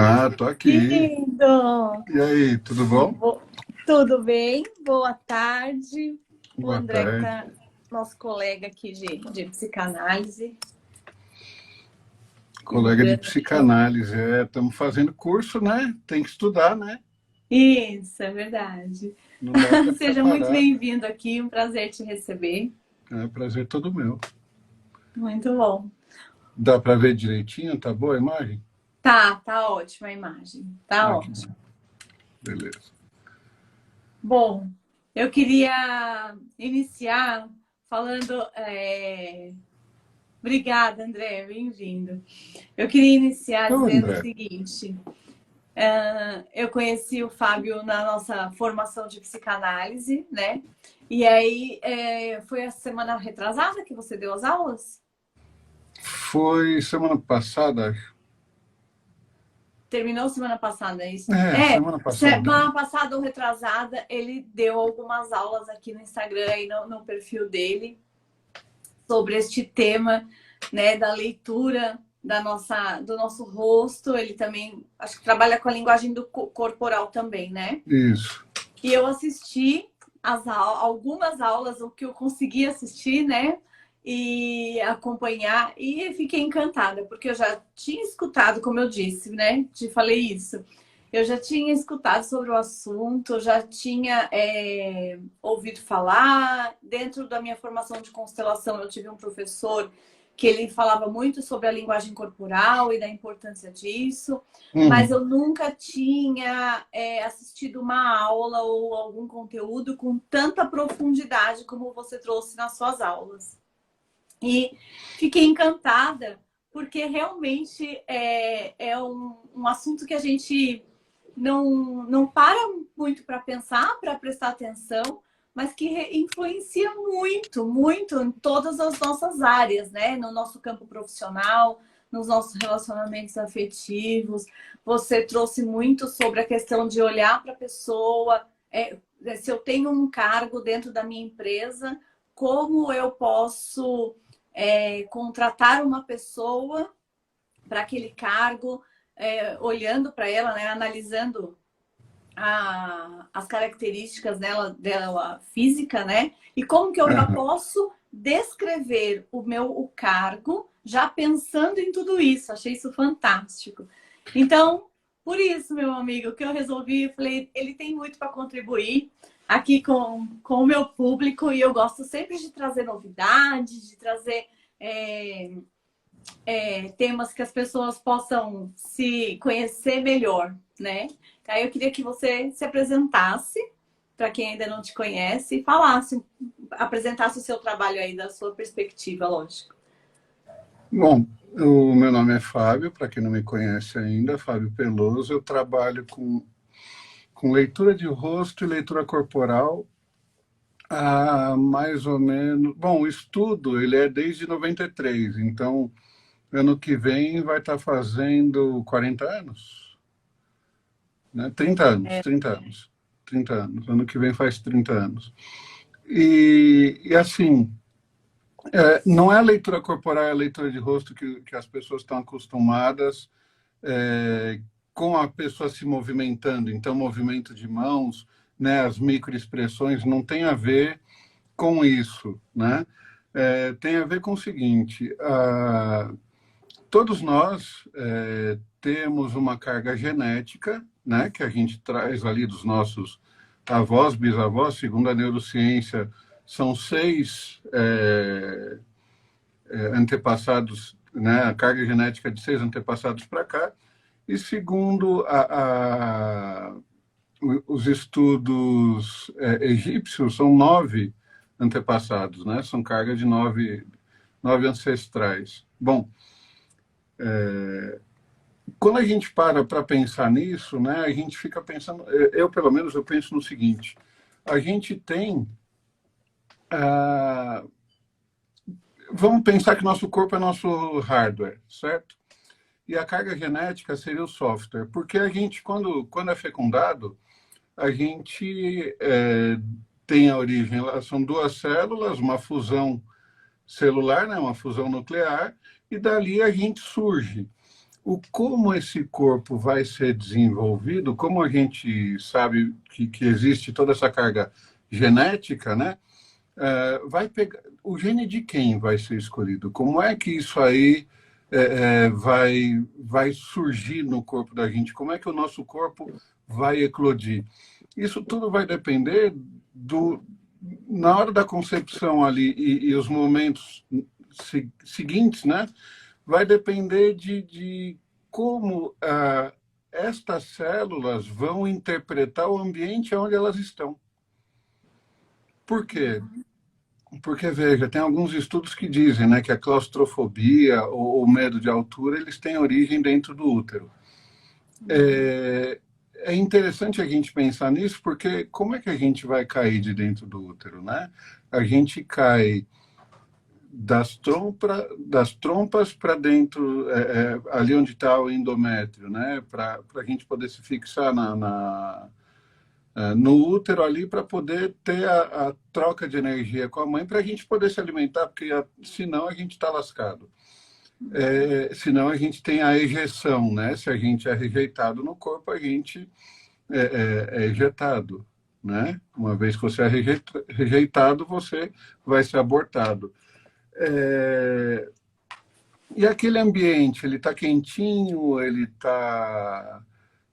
Ah, tô aqui. Lindo! E aí, tudo bom? Bo- Tudo bem? Boa tarde. O Boa André, que tarde. tá nosso colega aqui de psicanálise. Colega de Lembrando que... psicanálise. Estamos fazendo curso, né? Tem que estudar, né? Isso, é verdade. Não dá para ficar Seja muito parado. bem-vindo aqui, um prazer te receber. É prazer todo meu. Muito bom. Dá para ver direitinho? Tá boa a imagem? Tá ótima a imagem, tá Ah, que bom. ótima. Beleza. Bom, eu queria iniciar falando... Obrigada, André, bem-vindo. Eu queria iniciar Ô, dizendo o André. seguinte: eu conheci o Fábio na nossa formação de psicanálise, né? E aí foi a semana retrasada que você deu as aulas? Foi semana passada, acho. Terminou semana passada, é isso? Semana passada. Semana passada ou retrasada, ele deu algumas aulas aqui no Instagram e no perfil dele sobre este tema, né, da leitura do nosso rosto. Ele também, acho que trabalha com a linguagem do corporal também, né? Isso. E eu assisti algumas aulas, o que eu consegui assistir, né? E acompanhar, e fiquei encantada, porque eu já tinha escutado, como eu disse, né? Te falei isso. Eu já tinha escutado sobre o assunto, já tinha ouvido falar. Dentro da minha formação de constelação, eu tive um professor que ele falava muito sobre a linguagem corporal e da importância disso, mas Uhum. eu nunca tinha assistido uma aula ou algum conteúdo com tanta profundidade como você trouxe nas suas aulas. E fiquei encantada, porque realmente é um assunto que a gente não para muito para pensar, para prestar atenção, mas que influencia muito, muito em todas as nossas áreas, né? No nosso campo profissional, nos nossos relacionamentos afetivos. Você trouxe muito sobre a questão de olhar para a pessoa. Se eu tenho um cargo dentro da minha empresa, como eu posso contratar uma pessoa para aquele cargo, olhando para ela, né, analisando as características dela física, né? E como que eu já Aham. posso descrever o cargo, já pensando em tudo isso. Achei isso fantástico. Então, por isso, meu amigo, que eu resolvi, falei, ele tem muito para contribuir aqui com o meu público, e eu gosto sempre de trazer novidades, de trazer temas que as pessoas possam se conhecer melhor, né? Aí eu queria que você se apresentasse para quem ainda não te conhece e falasse, apresentasse o seu trabalho aí da sua perspectiva, lógico. Bom, o meu nome é Fábio, para quem não me conhece ainda, Fábio Peloso. Eu trabalho com leitura de rosto e leitura corporal há mais ou menos... Bom, o estudo ele é desde 93, então ano que vem vai estar fazendo 40 anos, né? 30 anos, 30 anos, 30 anos. Ano que vem faz 30 anos. E assim, não é a leitura corporal, é a leitura de rosto que as pessoas estão acostumadas, é, com a pessoa se movimentando. Então, movimento de mãos, né, as microexpressões, não tem a ver com isso, né? Tem a ver com o seguinte: todos nós temos uma carga genética, né, que a gente traz ali dos nossos avós, bisavós. Segundo a neurociência, são seis antepassados, né, a carga genética de seis antepassados para cá. E segundo os estudos egípcios, são nove antepassados, né? São carga de nove ancestrais. Bom, quando a gente para pensar nisso, né, a gente fica pensando, eu pelo menos eu penso no seguinte: a gente tem, ah, vamos pensar que nosso corpo é nosso hardware, certo? E a carga genética seria o software, porque a gente, quando é fecundado, a gente tem a origem, são duas células, uma fusão celular, né, uma fusão nuclear, e dali a gente surge. como esse corpo vai ser desenvolvido, como a gente sabe que existe toda essa carga genética, né? Vai pegar o gene de quem vai ser escolhido? Como é que isso aí vai surgir no corpo da gente? Como é que o nosso corpo vai eclodir? Isso tudo vai depender na hora da concepção ali e os momentos seguintes, né? Vai depender de como estas células vão interpretar o ambiente onde elas estão. Por quê? Porque, veja, tem alguns estudos que dizem, né, que a claustrofobia ou o medo de altura, eles têm origem dentro do útero. É interessante a gente pensar nisso, porque como é que a gente vai cair de dentro do útero, né? A gente cai das trompas para dentro, ali onde está o endométrio, né? Para a gente poder se fixar no útero ali para poder ter a troca de energia com a mãe para a gente poder se alimentar, porque senão a gente está lascado. Senão a gente tem a ejeção, né? Se a gente é rejeitado no corpo, a gente é ejetado, né? Uma vez que você é rejeitado, você vai ser abortado. E aquele ambiente, ele está quentinho, ele está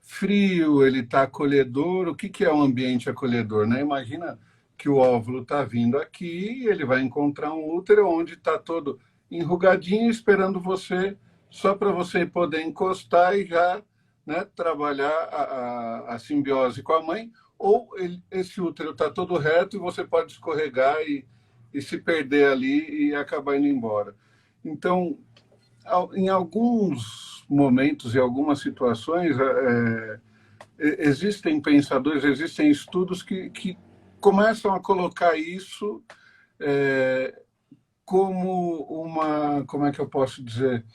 frio, ele está acolhedor. O que é um ambiente acolhedor, né? Imagina que o óvulo está vindo aqui, ele vai encontrar um útero onde está todo enrugadinho, esperando você, só para você poder encostar e já, né, trabalhar a simbiose com a mãe, ou esse útero está todo reto e você pode escorregar e se perder ali e acabar indo embora. Então, em alguns momentos e algumas situações, existem pensadores, existem estudos que começam a colocar isso como como é que eu posso dizer?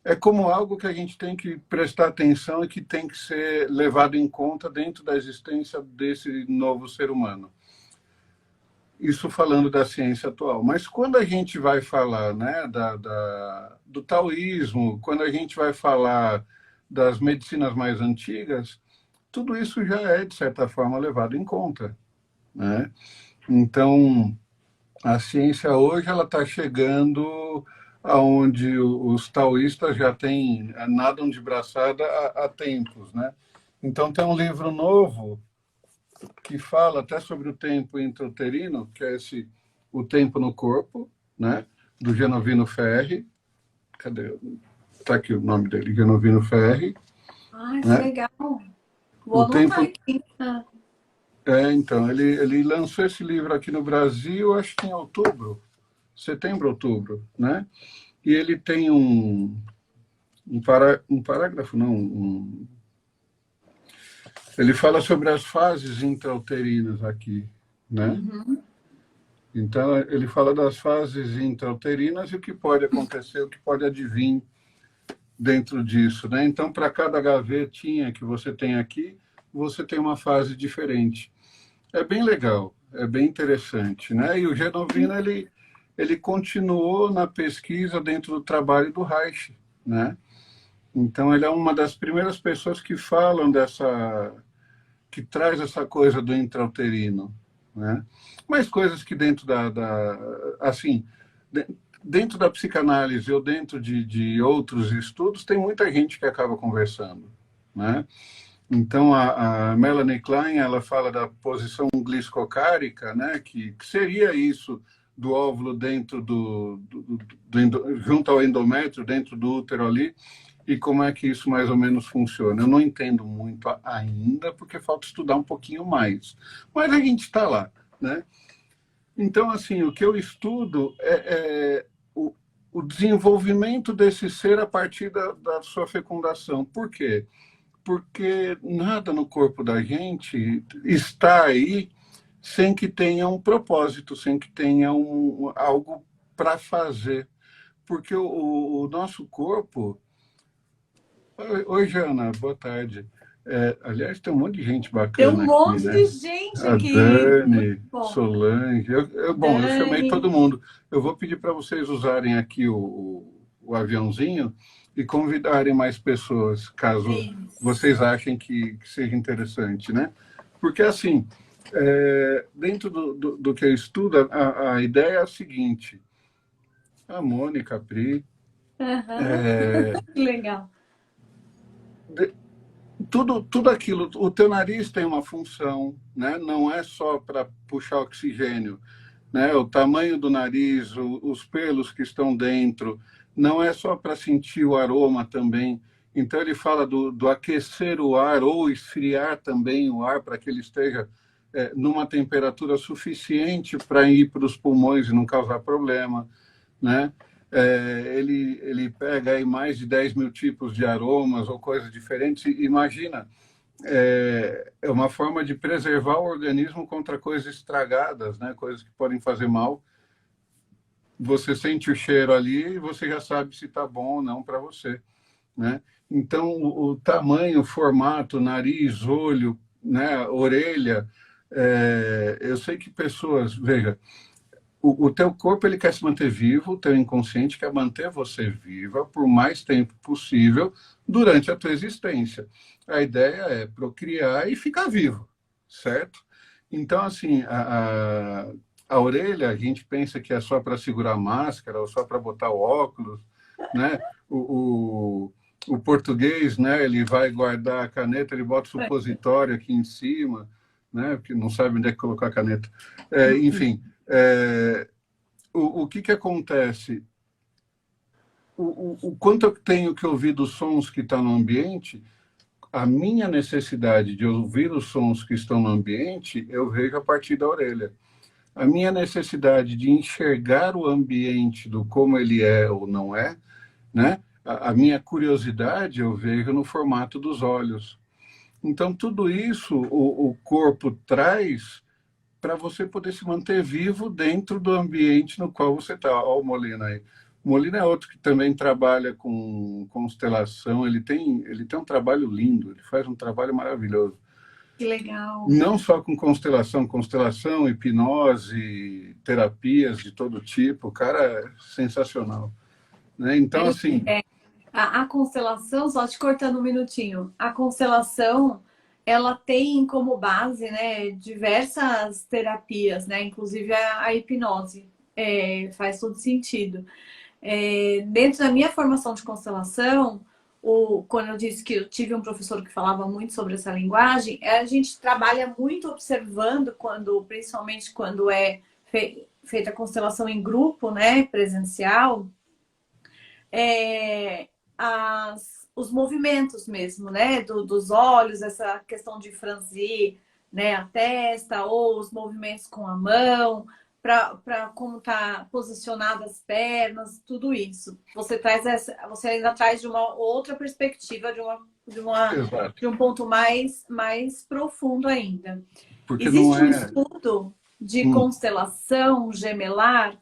É como algo que a gente tem que prestar atenção e que tem que ser levado em conta dentro da existência desse novo ser humano. Isso falando da ciência atual. Mas quando a gente vai falar, né, do taoísmo, quando a gente vai falar das medicinas mais antigas, tudo isso já é, de certa forma, levado em conta, né? Então, a ciência hoje ela está chegando aonde os taoístas já nadam de braçada há tempos, né? Então, tem um livro novo que fala até sobre o tempo intrauterino, que é o tempo no corpo, né? Do Genovino Ferri. Cadê? Está aqui o nome dele, Genovino Ferri. Ai, que né? legal. Vou anotar aqui. Então, ele lançou esse livro aqui no Brasil, acho que em setembro, outubro, né? E ele tem um parágrafo, não, ele fala sobre as fases intrauterinas aqui, né? Uhum. Então, ele fala das fases intrauterinas e o que pode acontecer, o que pode advir dentro disso, né? Então, para cada gavetinha que você tem aqui, você tem uma fase diferente. É bem legal, é bem interessante, né? E o Genovino, ele continuou na pesquisa dentro do trabalho do Reich, né? Então, ele é uma das primeiras pessoas que falam que traz essa coisa do intrauterino, né? Mas coisas que dentro assim, dentro da psicanálise ou dentro de outros estudos, tem muita gente que acaba conversando, né? Então, a Melanie Klein, ela fala da posição gliscocárica, né? Que seria isso do óvulo dentro junto ao endométrio, dentro do útero ali, e como é que isso mais ou menos funciona. Eu não entendo muito ainda, porque falta estudar um pouquinho mais. Mas a gente está lá, né? Então, assim, o que eu estudo é o desenvolvimento desse ser a partir da sua fecundação. Por quê? Porque nada no corpo da gente está aí sem que tenha um propósito, sem que tenha algo para fazer. Porque o nosso corpo... Oi, Jana, boa tarde. Aliás, tem um monte de gente Tem bacana um monte aqui, né? de gente A aqui. Dani, Bom. Solange. Bom, eu chamei Dani. todo mundo. Eu vou pedir para vocês usarem aqui o aviãozinho e convidarem mais pessoas, caso Isso. vocês achem que seja interessante, né? Porque, assim, dentro do que eu estudo, a ideia é a seguinte: a Mônica, a Pri, Aham. Que legal. de- tudo aquilo, o teu nariz tem uma função, né? Não é só para puxar oxigênio, né? O tamanho do nariz, os pelos que estão dentro, não é só para sentir o aroma também. Então ele fala do aquecer o ar ou esfriar também o ar para que ele esteja numa temperatura suficiente para ir para os pulmões e não causar problema, né? Ele pega aí mais de 10 mil tipos de aromas ou coisas diferentes. Imagina, é uma forma de preservar o organismo contra coisas estragadas, né? Coisas que podem fazer mal. Você sente o cheiro ali e você já sabe se está bom ou não para você, né? Então, o tamanho, o formato, nariz, olho, né? Orelha, eu sei que pessoas, veja, o teu corpo ele quer se manter vivo, o teu inconsciente quer manter você viva por mais tempo possível durante a tua existência. A ideia é procriar e ficar vivo, certo? Então, assim, a orelha, a gente pensa que é só para segurar a máscara ou só para botar o óculos, né? O português, né? Ele vai guardar a caneta, ele bota o supositório aqui em cima, né? Porque não sabe onde é que colocar a caneta. Enfim, o que acontece? O quanto eu tenho que ouvir dos sons que estão no ambiente, a minha necessidade de ouvir os sons que estão no ambiente, eu vejo a partir da orelha. A minha necessidade de enxergar o ambiente do como ele é ou não é, né? A minha curiosidade eu vejo no formato dos olhos. Então, tudo isso o corpo traz para você poder se manter vivo dentro do ambiente no qual você está. Olha o Molina aí. O Molina é outro que também trabalha com constelação. Ele tem um trabalho lindo, ele faz um trabalho maravilhoso. Que legal. Não só com constelação, hipnose, terapias de todo tipo. O cara é sensacional, né? Então, assim, A constelação, só te cortando um minutinho, a constelação, ela tem como base, né, diversas terapias, né, inclusive a hipnose. Faz todo sentido. Dentro da minha formação de constelação, quando eu disse que eu tive um professor que falava muito sobre essa linguagem, a gente trabalha muito observando, principalmente quando é feita a constelação em grupo, né, presencial, os movimentos mesmo, né, dos olhos, essa questão de franzir, né, a testa, ou os movimentos com a mão, para como tá posicionada as pernas, tudo isso. Você ainda traz de uma outra perspectiva, exato. de um ponto mais profundo ainda. Porque não Existe um é. estudo de constelação gemelar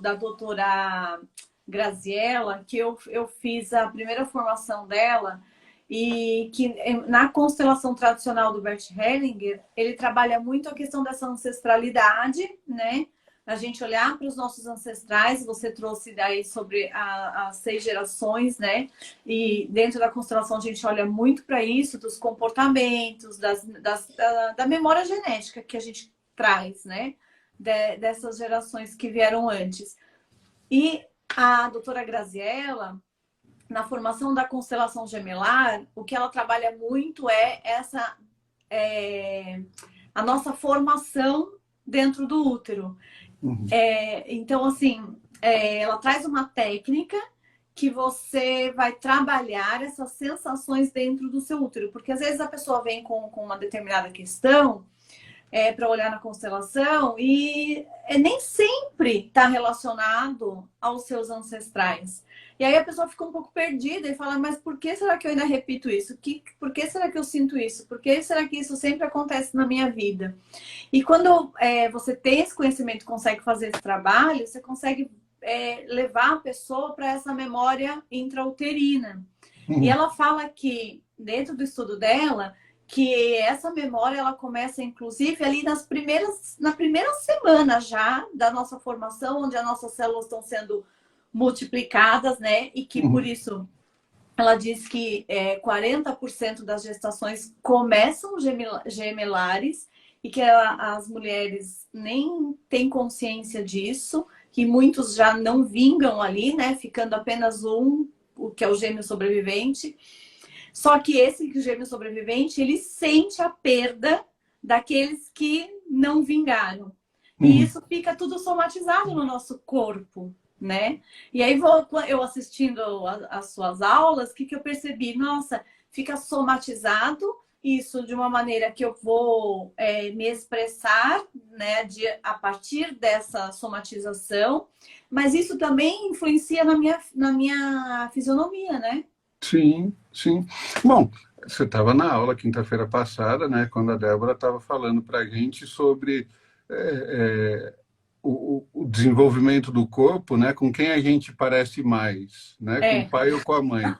da doutora Graziella, que eu fiz a primeira formação dela, e que na constelação tradicional do Bert Hellinger, ele trabalha muito a questão dessa ancestralidade, né? A gente olhar para os nossos ancestrais, você trouxe daí sobre as 6 gerações, né? E dentro da constelação a gente olha muito para isso, dos comportamentos, da memória genética que a gente traz, né? Dessas gerações que vieram antes. E a doutora Graziella, na formação da constelação gemelar, o que ela trabalha muito é a nossa formação dentro do útero. Então, assim, ela traz uma técnica que você vai trabalhar essas sensações dentro do seu útero. Porque às vezes a pessoa vem com uma determinada questão para olhar na constelação e nem sempre está relacionado aos seus ancestrais. E aí a pessoa fica um pouco perdida e fala, mas por que será que eu ainda repito isso? Por que será que eu sinto isso? Por que será que isso sempre acontece na minha vida? E quando você tem esse conhecimento, consegue fazer esse trabalho, você consegue levar a pessoa para essa memória intrauterina. E ela fala que, dentro do estudo dela, que essa memória ela começa, inclusive, ali na primeira semana já da nossa formação, onde as nossas células estão sendo multiplicadas, né? E que por isso ela diz que 40% das gestações começam gemelares e que as mulheres nem têm consciência disso, que muitos já não vingam ali, né? Ficando apenas o que é o gêmeo sobrevivente. Só que esse gêmeo sobrevivente, ele sente a perda daqueles que não vingaram. E isso fica tudo somatizado no nosso corpo, né? E aí eu assistindo as suas aulas, o que eu percebi? Nossa, fica somatizado isso de uma maneira que eu vou me expressar, né, a partir dessa somatização, mas isso também influencia na minha fisionomia, né? Sim, sim. Bom, você estava na aula quinta-feira passada, né, quando a Débora estava falando para a gente sobre o desenvolvimento do corpo, né, com quem a gente parece mais, né, com o pai ou com a mãe,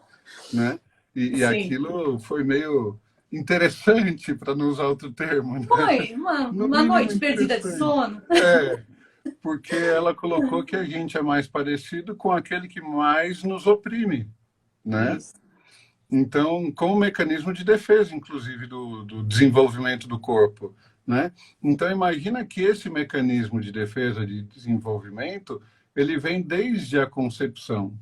né? E aquilo foi meio interessante, para não usar outro termo, né? Foi No uma mínimo noite perdida de interessante. sono. Porque ela colocou que a gente é mais parecido com aquele que mais nos oprime, né? Isso. Então, como mecanismo de defesa, inclusive, do desenvolvimento do corpo, né? Então, imagina que esse mecanismo de defesa, de desenvolvimento, ele vem desde a concepção,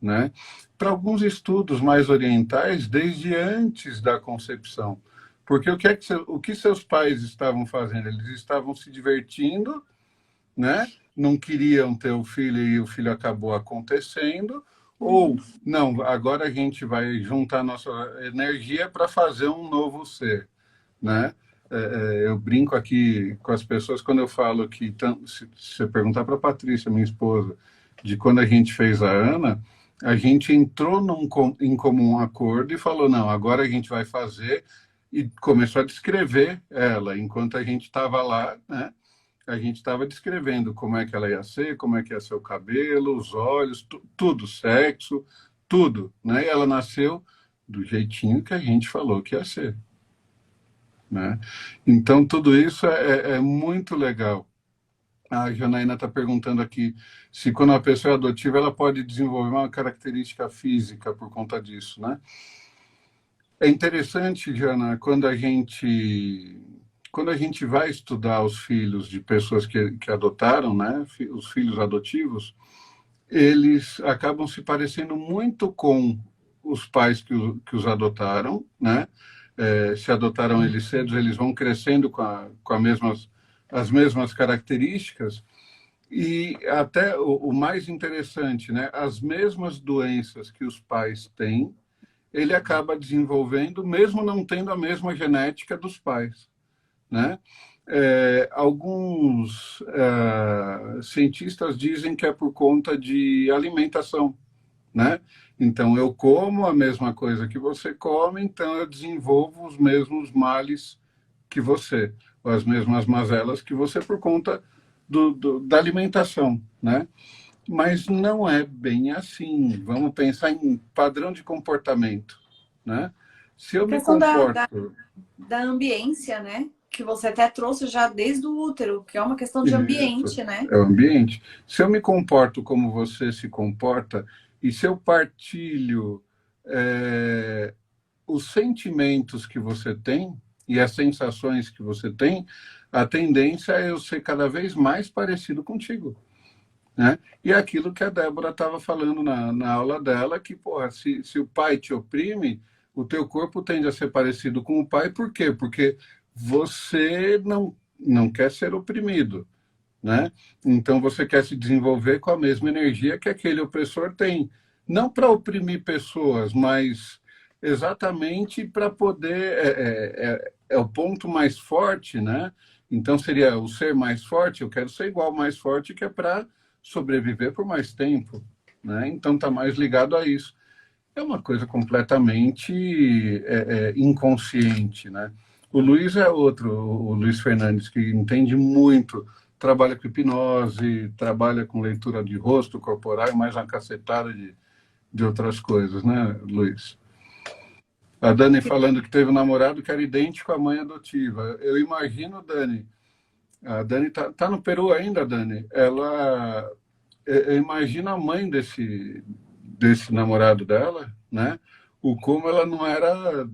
né? Para alguns estudos mais orientais, desde antes da concepção. Porque o que seus pais estavam fazendo? Eles estavam se divertindo, né? Não queriam ter o filho e o filho acabou acontecendo, ou não, agora a gente vai juntar nossa energia para fazer um novo ser, né? Eu brinco aqui com as pessoas quando eu falo que, se você perguntar para a Patrícia, minha esposa, de quando a gente fez a Ana, a gente entrou em comum acordo e falou, não, agora a gente vai fazer, e começou a descrever ela, enquanto a gente estava lá, né? A gente estava descrevendo como é que ela ia ser, como é que ia ser o cabelo, os olhos, tudo, sexo, tudo, né? E ela nasceu do jeitinho que a gente falou que ia ser, né? Então, tudo isso é muito legal. A Janaína está perguntando aqui se quando a pessoa é adotiva ela pode desenvolver uma característica física por conta disso, né? É interessante, Jana, quando a gente vai estudar os filhos de pessoas que adotaram, né, os filhos adotivos, eles acabam se parecendo muito com os pais que os adotaram, né? Se adotaram eles cedo, eles vão crescendo com as mesmas características e até o mais interessante, né? As mesmas doenças que os pais têm, ele acaba desenvolvendo, mesmo não tendo a mesma genética dos pais, né? Alguns cientistas dizem que é por conta de alimentação, né? Então, eu como a mesma coisa que você come, então eu desenvolvo os mesmos males que você, ou as mesmas mazelas que você por conta da alimentação, né? Mas não é bem assim. Vamos pensar em padrão de comportamento, né? Se eu A me questão comporto... da ambiência, né? Que você até trouxe já desde o útero, que é uma questão de Isso, ambiente, né? é o ambiente. Se eu me comporto como você se comporta, e se eu partilho os sentimentos que você tem e as sensações que você tem, a tendência é eu ser cada vez mais parecido contigo, né? E é aquilo que a Débora estava falando na aula dela, que, porra, se o pai te oprime, o teu corpo tende a ser parecido com o pai, por quê? Porque você não quer ser oprimido, né? Então você quer se desenvolver com a mesma energia que aquele opressor tem. Não para oprimir pessoas, mas exatamente para poder... É o ponto mais forte, né? Então seria o ser mais forte, eu quero ser igual mais forte, que é para sobreviver por mais tempo, né? Então está mais ligado a isso. É uma coisa completamente inconsciente, né? O Luiz é outro, o Luiz Fernandes, que entende muito, trabalha com hipnose, trabalha com leitura de rosto corporal e mais uma cacetada de outras coisas, né, Luiz? A Dani falando que teve um namorado que era idêntico à mãe adotiva. Eu imagino, Dani, a Dani tá no Peru ainda, Dani. Eu imagino a mãe desse namorado dela, né? O como ela não era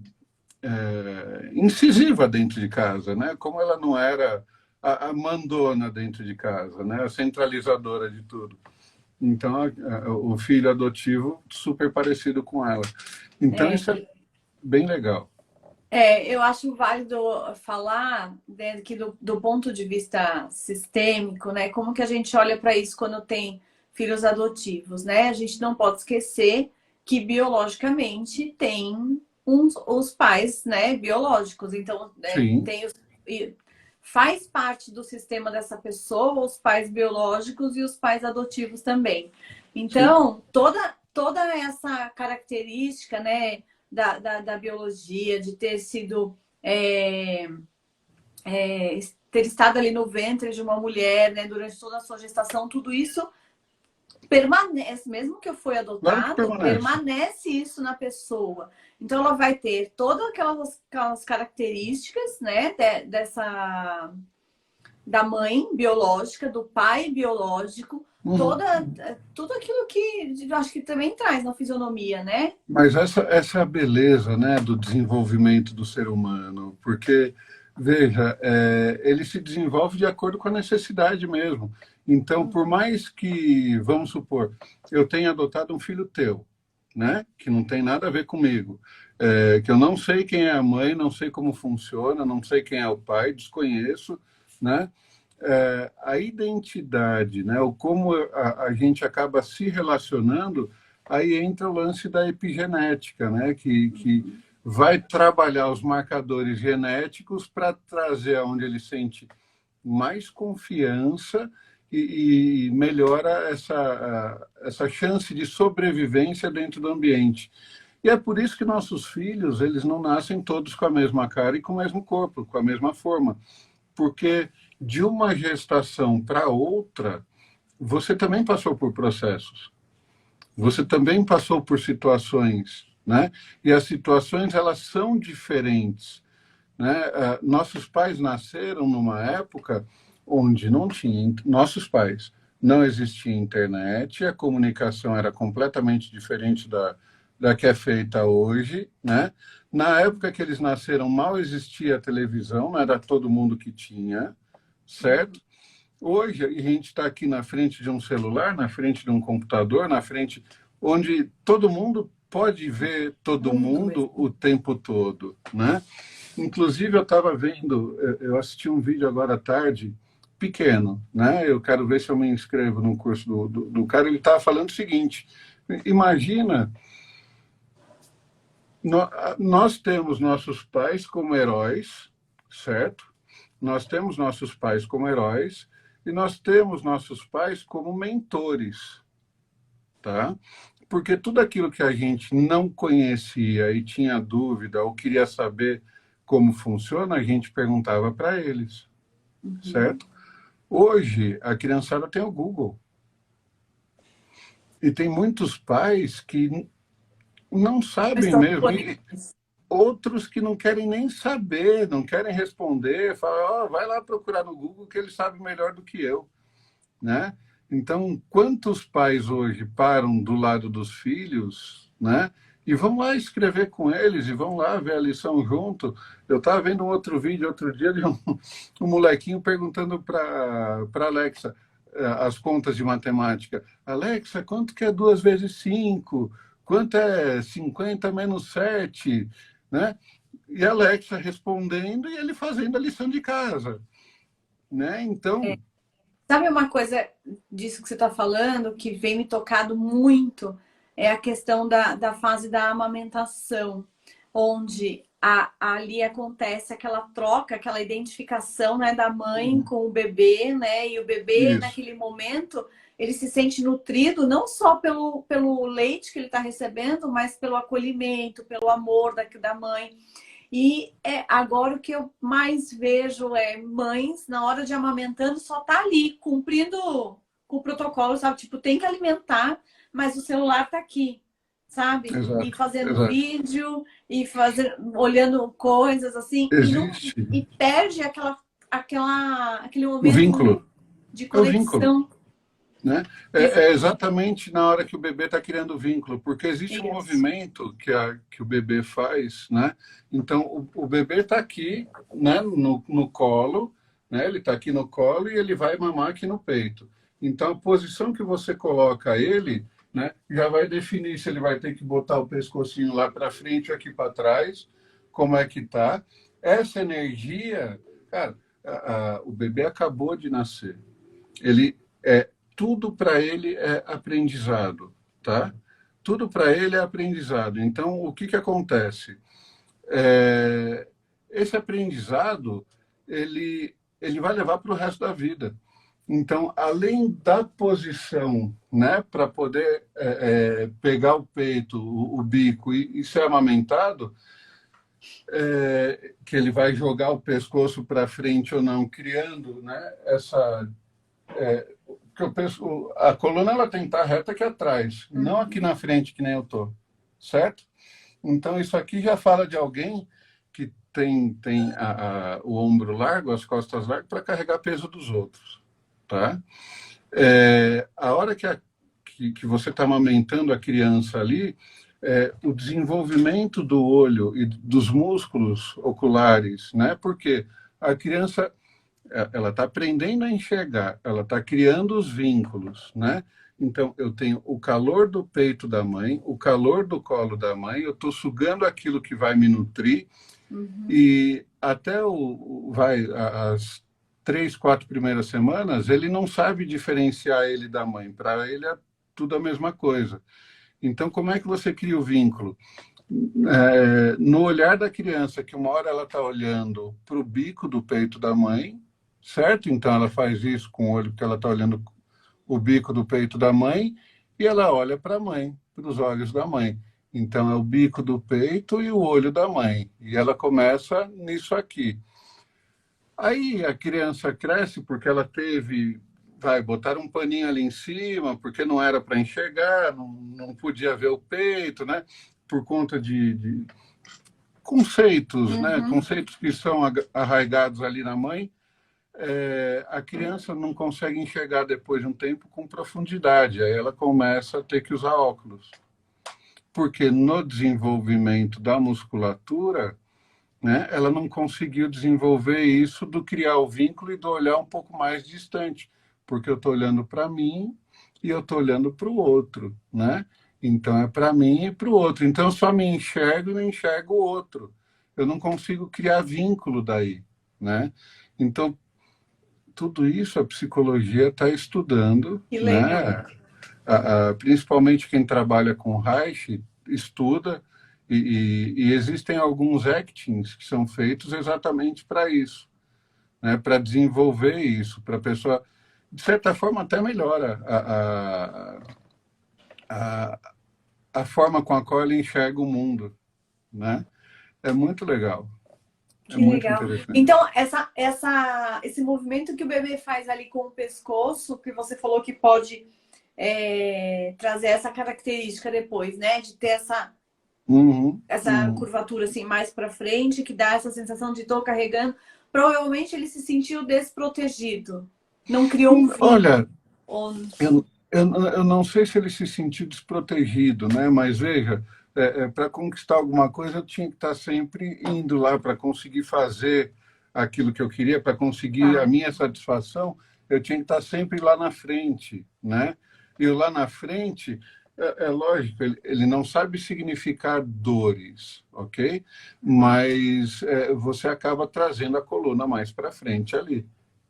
incisiva dentro de casa, né? Como ela não era a mandona dentro de casa, né? A centralizadora de tudo. Então, o filho adotivo super parecido com ela. Então, É. isso é bem legal. Eu acho válido falar, né, que do ponto de vista sistêmico, né, como que a gente olha para isso quando tem filhos adotivos, né? A gente não pode esquecer que biologicamente tem os pais, né, biológicos. Então, Sim, tem faz parte do sistema dessa pessoa os pais biológicos e os pais adotivos também. sim. Então, toda essa característica, né, da biologia, de ter sido ter estado ali no ventre de uma mulher, né, durante toda a sua gestação, tudo isso permanece, mesmo que eu fui Claro que adotado, permanece. permanece isso na pessoa. Então ela vai ter todas aquelas características, né, dessa da mãe biológica, do pai biológico, Uhum. tudo aquilo que eu acho que também traz na fisionomia, né? Mas essa é a beleza, né, do desenvolvimento do ser humano, porque, veja, ele se desenvolve de acordo com a necessidade mesmo. Então, por mais que, vamos supor, eu tenha adotado um filho teu, né, que não tem nada a ver comigo, que eu não sei quem é a mãe, não sei como funciona, não sei quem é o pai, desconheço, né, a identidade, né, o como a gente acaba se relacionando. Aí entra o lance da epigenética, né? Que vai trabalhar os marcadores genéticos para trazer aonde ele sente mais confiança e melhora essa chance de sobrevivência dentro do ambiente. E é por isso que nossos filhos, eles não nascem todos com a mesma cara e com o mesmo corpo, com a mesma forma. Porque de uma gestação para outra, você também passou por processos. Você também passou por situações, né? E as situações elas são diferentes, né? Nossos pais nasceram numa época onde não tinha nossos pais não existia internet, a comunicação era completamente diferente da que é feita hoje, né? Na época que eles nasceram mal existia a televisão, não era todo mundo que tinha, certo? Hoje, a gente está aqui na frente de um celular, na frente de um computador, na frente onde todo mundo pode ver todo Muito mundo mesmo. o tempo todo, né? Inclusive, eu estava vendo, eu assisti um vídeo agora à tarde, pequeno, né? Eu quero ver se eu me inscrevo no curso do cara. Ele estava falando o seguinte: imagina, nós temos nossos pais como heróis, certo? Nós temos nossos pais como heróis e nós temos nossos pais como mentores, tá? Porque tudo aquilo que a gente não conhecia e tinha dúvida ou queria saber como funciona, a gente perguntava para eles, Uhum. certo? Hoje, a criançada tem o Google. E tem muitos pais que não sabem Estão mesmo. E disponíveis. outros que não querem nem saber, não querem responder, falam, oh, vai lá procurar no Google que ele sabe melhor do que eu, né? Então, quantos pais hoje param do lado dos filhos, né? E vão lá escrever com eles e vão lá ver a lição junto. Eu estava vendo um outro vídeo outro dia de um molequinho perguntando para Alexa as contas de matemática. Alexa, quanto que é 2 vezes 5? Quanto é 50 menos 7? Né? E a Alexa respondendo e ele fazendo a lição de casa. Né? Então, Sabe uma coisa disso que você está falando que vem me tocado muito? É a questão da fase da amamentação, onde ali acontece aquela troca, aquela identificação, né, da mãe com o bebê, né? E o bebê, isso. naquele momento, ele se sente nutrido não só pelo leite que ele está recebendo, mas pelo acolhimento, pelo amor da mãe. E agora o que eu mais vejo é mães, na hora de amamentando, só tá ali, cumprindo com o protocolo, sabe? Tipo, tem que alimentar, mas o celular tá aqui, sabe? E Exato, fazendo exato. vídeo, e olhando coisas assim, e, não, Existe e perde aquele o vínculo. momento de É o vínculo. conexão. né? É exatamente na hora que o bebê está criando vínculo, porque existe um Isso. movimento que o bebê faz, né? Então, o bebê está aqui, né, no colo, né? Ele está aqui no colo e ele vai mamar aqui no peito. Então, a posição que você coloca ele, né, já vai definir se ele vai ter que botar o pescocinho lá para frente ou aqui para trás, como é que tá. Essa energia, cara, o bebê acabou de nascer. Ele tudo para ele é aprendizado, tá? Tudo para ele é aprendizado. Então, o que que acontece? Esse aprendizado, ele vai levar para o resto da vida. Então, além da posição, né, para poder pegar o peito, o bico e ser amamentado, que ele vai jogar o pescoço para frente ou não, criando, né, essa que eu penso, a coluna ela tem que estar reta aqui atrás, não aqui na frente que nem eu tô, certo? Então isso aqui já fala de alguém que tem o ombro largo, as costas largas para carregar peso dos outros, tá? A hora que você está amamentando a criança ali, o desenvolvimento do olho e dos músculos oculares, né? Porque a criança ela está aprendendo a enxergar, ela está criando os vínculos, né? Então, eu tenho o calor do peito da mãe, o calor do colo da mãe, eu estou sugando aquilo que vai me nutrir, e até as 3, 4 primeiras semanas, ele não sabe diferenciar ele da mãe, para ele é tudo a mesma coisa. Então, como é que você cria o vínculo? No olhar da criança, que uma hora ela está olhando para o bico do peito da mãe, certo? Então ela faz isso com o olho que ela está olhando o bico do peito da mãe e ela olha para a mãe, para os olhos da mãe. Então é o bico do peito e o olho da mãe. E ela começa nisso aqui. Aí a criança cresce porque ela vai botar um paninho ali em cima, porque não era para enxergar, não podia ver o peito, né? Por conta de conceitos, né? Conceitos que são arraigados ali na mãe. A criança não consegue enxergar depois de um tempo com profundidade, aí ela começa a ter que usar óculos. Porque no desenvolvimento da musculatura, né, ela não conseguiu desenvolver isso do criar o vínculo e do olhar um pouco mais distante, porque eu estou olhando para mim e eu estou olhando para o outro, né? Então é para mim e para o outro. Então eu só me enxergo e não enxergo o outro. Eu não consigo criar vínculo daí, né? Então tudo isso a psicologia está estudando, Que legal. né? Principalmente quem trabalha com Reich estuda, e existem alguns actings que são feitos exatamente para isso, né? Para desenvolver isso, para a pessoa, de certa forma, até melhora a, a forma com a qual ela enxerga o mundo, né? É muito legal, é Que muito legal. interessante. Então, esse movimento que o bebê faz ali com o pescoço, que você falou que pode trazer essa característica depois, né? De ter Uhum, essa uhum. curvatura assim mais para frente, que dá essa sensação de estou carregando. Provavelmente ele se sentiu desprotegido. Não criou um vínculo. Olha, Ou... eu não sei se ele se sentiu desprotegido, né? Mas veja, para conquistar alguma coisa, eu tinha que estar sempre indo lá para conseguir fazer aquilo que eu queria, para conseguir a Tá. minha satisfação, eu tinha que estar sempre lá na frente, né? E lá na frente, é lógico, ele não sabe significar dores, ok? Mas você acaba trazendo a coluna mais para frente ali,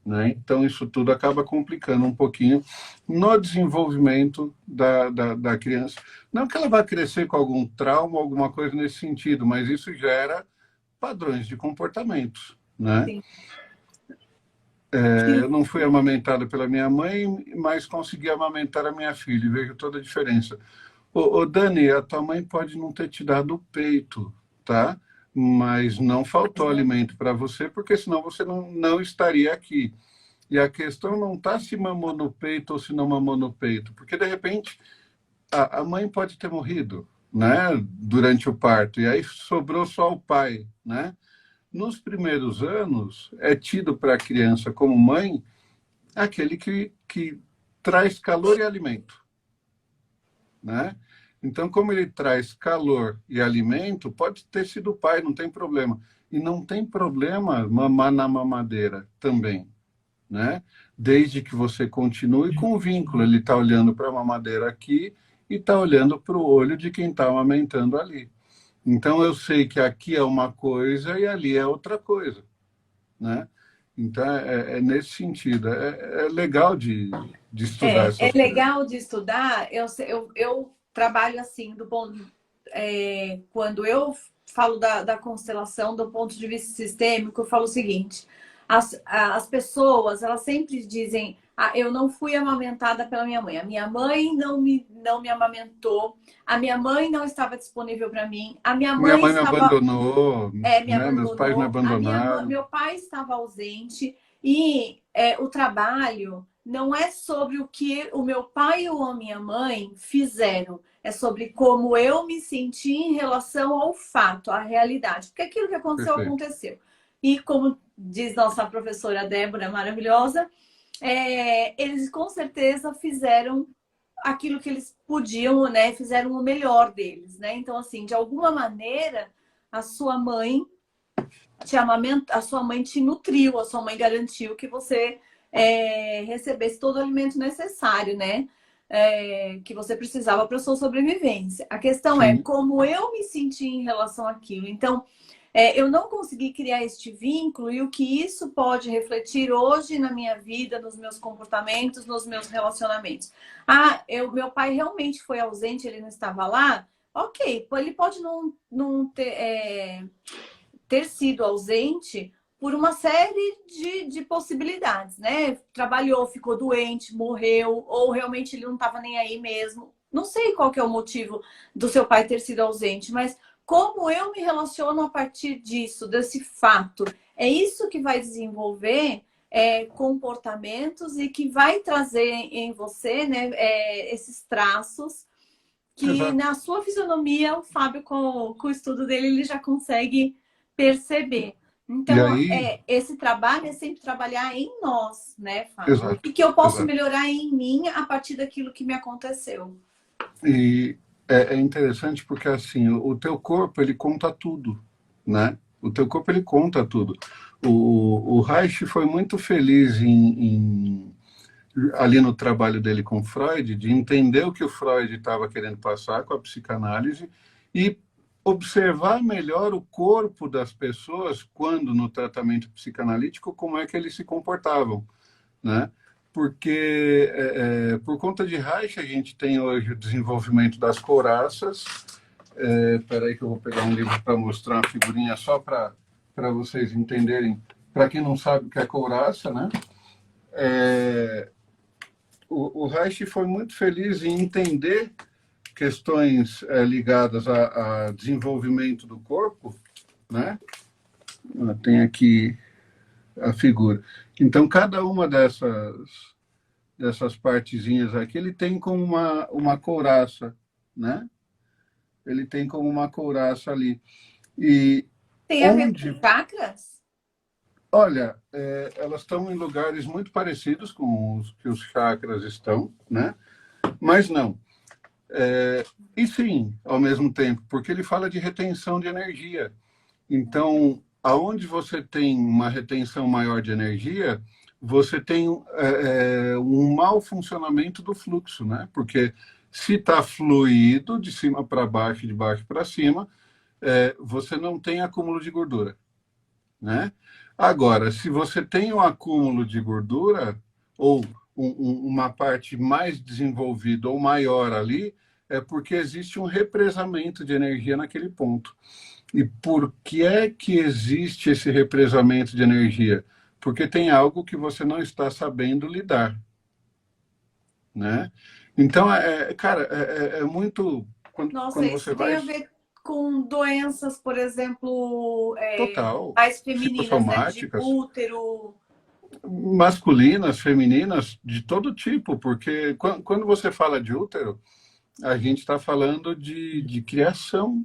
né? Então, isso tudo acaba complicando um pouquinho no desenvolvimento da criança. Não que ela vá crescer com algum trauma, alguma coisa nesse sentido, mas isso gera padrões de comportamentos, né? Sim. Eu não fui amamentada pela minha mãe, mas consegui amamentar a minha filha, e vejo toda a diferença. Ô, Dani, a tua mãe pode não ter te dado o peito, tá? Mas não faltou alimento para você, porque senão você não estaria aqui. E a questão não está se mamou no peito ou se não mamou no peito, porque de repente a mãe pode ter morrido, né, durante o parto, e aí sobrou só o pai, né? Nos primeiros anos, é tido para a criança como mãe aquele que traz calor e alimento, né? Então, como ele traz calor e alimento, pode ter sido o pai, não tem problema. E não tem problema mamar na mamadeira também, né? Desde que você continue com o vínculo. Ele está olhando para a mamadeira aqui e está olhando para o olho de quem está amamentando ali. Então, eu sei que aqui é uma coisa e ali é outra coisa, né? Então, é nesse sentido. É legal de estudar É essas coisas. legal de estudar. Eu trabalho assim, quando eu falo da constelação do ponto de vista sistêmico, eu falo o seguinte: as pessoas, elas sempre dizem, eu não fui amamentada pela minha mãe, a minha mãe não me amamentou, a minha mãe não estava disponível para mim, a minha Minha mãe mãe me estava abandonou, me né? Meus pais me abandonou, abandonaram. meu pai estava ausente e o trabalho não é sobre o que o meu pai ou a minha mãe fizeram, é sobre como eu me senti em relação ao fato, à realidade, porque aquilo que aconteceu, Perfeito. aconteceu. E como diz nossa professora Débora, maravilhosa, eles com certeza fizeram aquilo que eles podiam, né? Fizeram o melhor deles, né? Então, assim, de alguma maneira, a sua mãe a sua mãe te nutriu, a sua mãe garantiu que você recebesse todo o alimento necessário, né? Que você precisava para a sua sobrevivência. A questão é Sim, como eu me senti em relação àquilo. Então, eu não consegui criar este vínculo e o que isso pode refletir hoje na minha vida, nos meus comportamentos, nos meus relacionamentos. Meu pai realmente foi ausente, ele não estava lá. Ok, ele pode não ter sido ausente por uma série de possibilidades, né? Trabalhou, ficou doente, morreu, ou realmente ele não estava nem aí mesmo. Não sei qual que é o motivo do seu pai ter sido ausente, mas como eu me relaciono a partir disso, desse fato, é isso que vai desenvolver comportamentos e que vai trazer em você, né, esses traços que exato. na sua fisionomia, o Fábio, com o estudo dele, ele já consegue perceber. E Então, aí, esse trabalho é sempre trabalhar em nós, né, Fábio? O exato, que eu posso exato. melhorar em mim a partir daquilo que me aconteceu. E é interessante porque assim, o teu corpo ele conta tudo, né? O teu corpo ele conta tudo. O Reich foi muito feliz ali no trabalho dele com Freud, de entender o que o Freud estava querendo passar com a psicanálise e observar melhor o corpo das pessoas quando no tratamento psicanalítico, como é que eles se comportavam, né? Porque por conta de Reich a gente tem hoje o desenvolvimento das couraças. Espera aí que eu vou pegar um livro para mostrar uma figurinha só para vocês entenderem. Para quem não sabe o que é couraça, né? É, o Reich foi muito feliz em entender questões ligadas a desenvolvimento do corpo, né? Tem aqui a figura. Então, cada uma dessas partezinhas aqui, ele tem como uma couraça, né? Ele tem como uma couraça ali. E Tem a ver com onde, chakras? olha, elas estão em lugares muito parecidos com os que os chakras estão, né? Mas não. E sim, ao mesmo tempo, porque ele fala de retenção de energia. Então, aonde você tem uma retenção maior de energia, você tem um mau funcionamento do fluxo, né? Porque se está fluido de cima para baixo, de baixo para cima, você não tem acúmulo de gordura, né? Agora, se você tem um acúmulo de gordura ou uma parte mais desenvolvida ou maior ali, é porque existe um represamento de energia naquele ponto. E por que é que existe esse represamento de energia? Porque tem algo que você não está sabendo lidar, né? Então, cara, é muito Nossa, quando você isso tem vai a ver com doenças, por exemplo, total mais femininas, né? De psicossomáticas, útero. masculinas, femininas, de todo tipo, porque quando você fala de útero, a gente está falando de criação,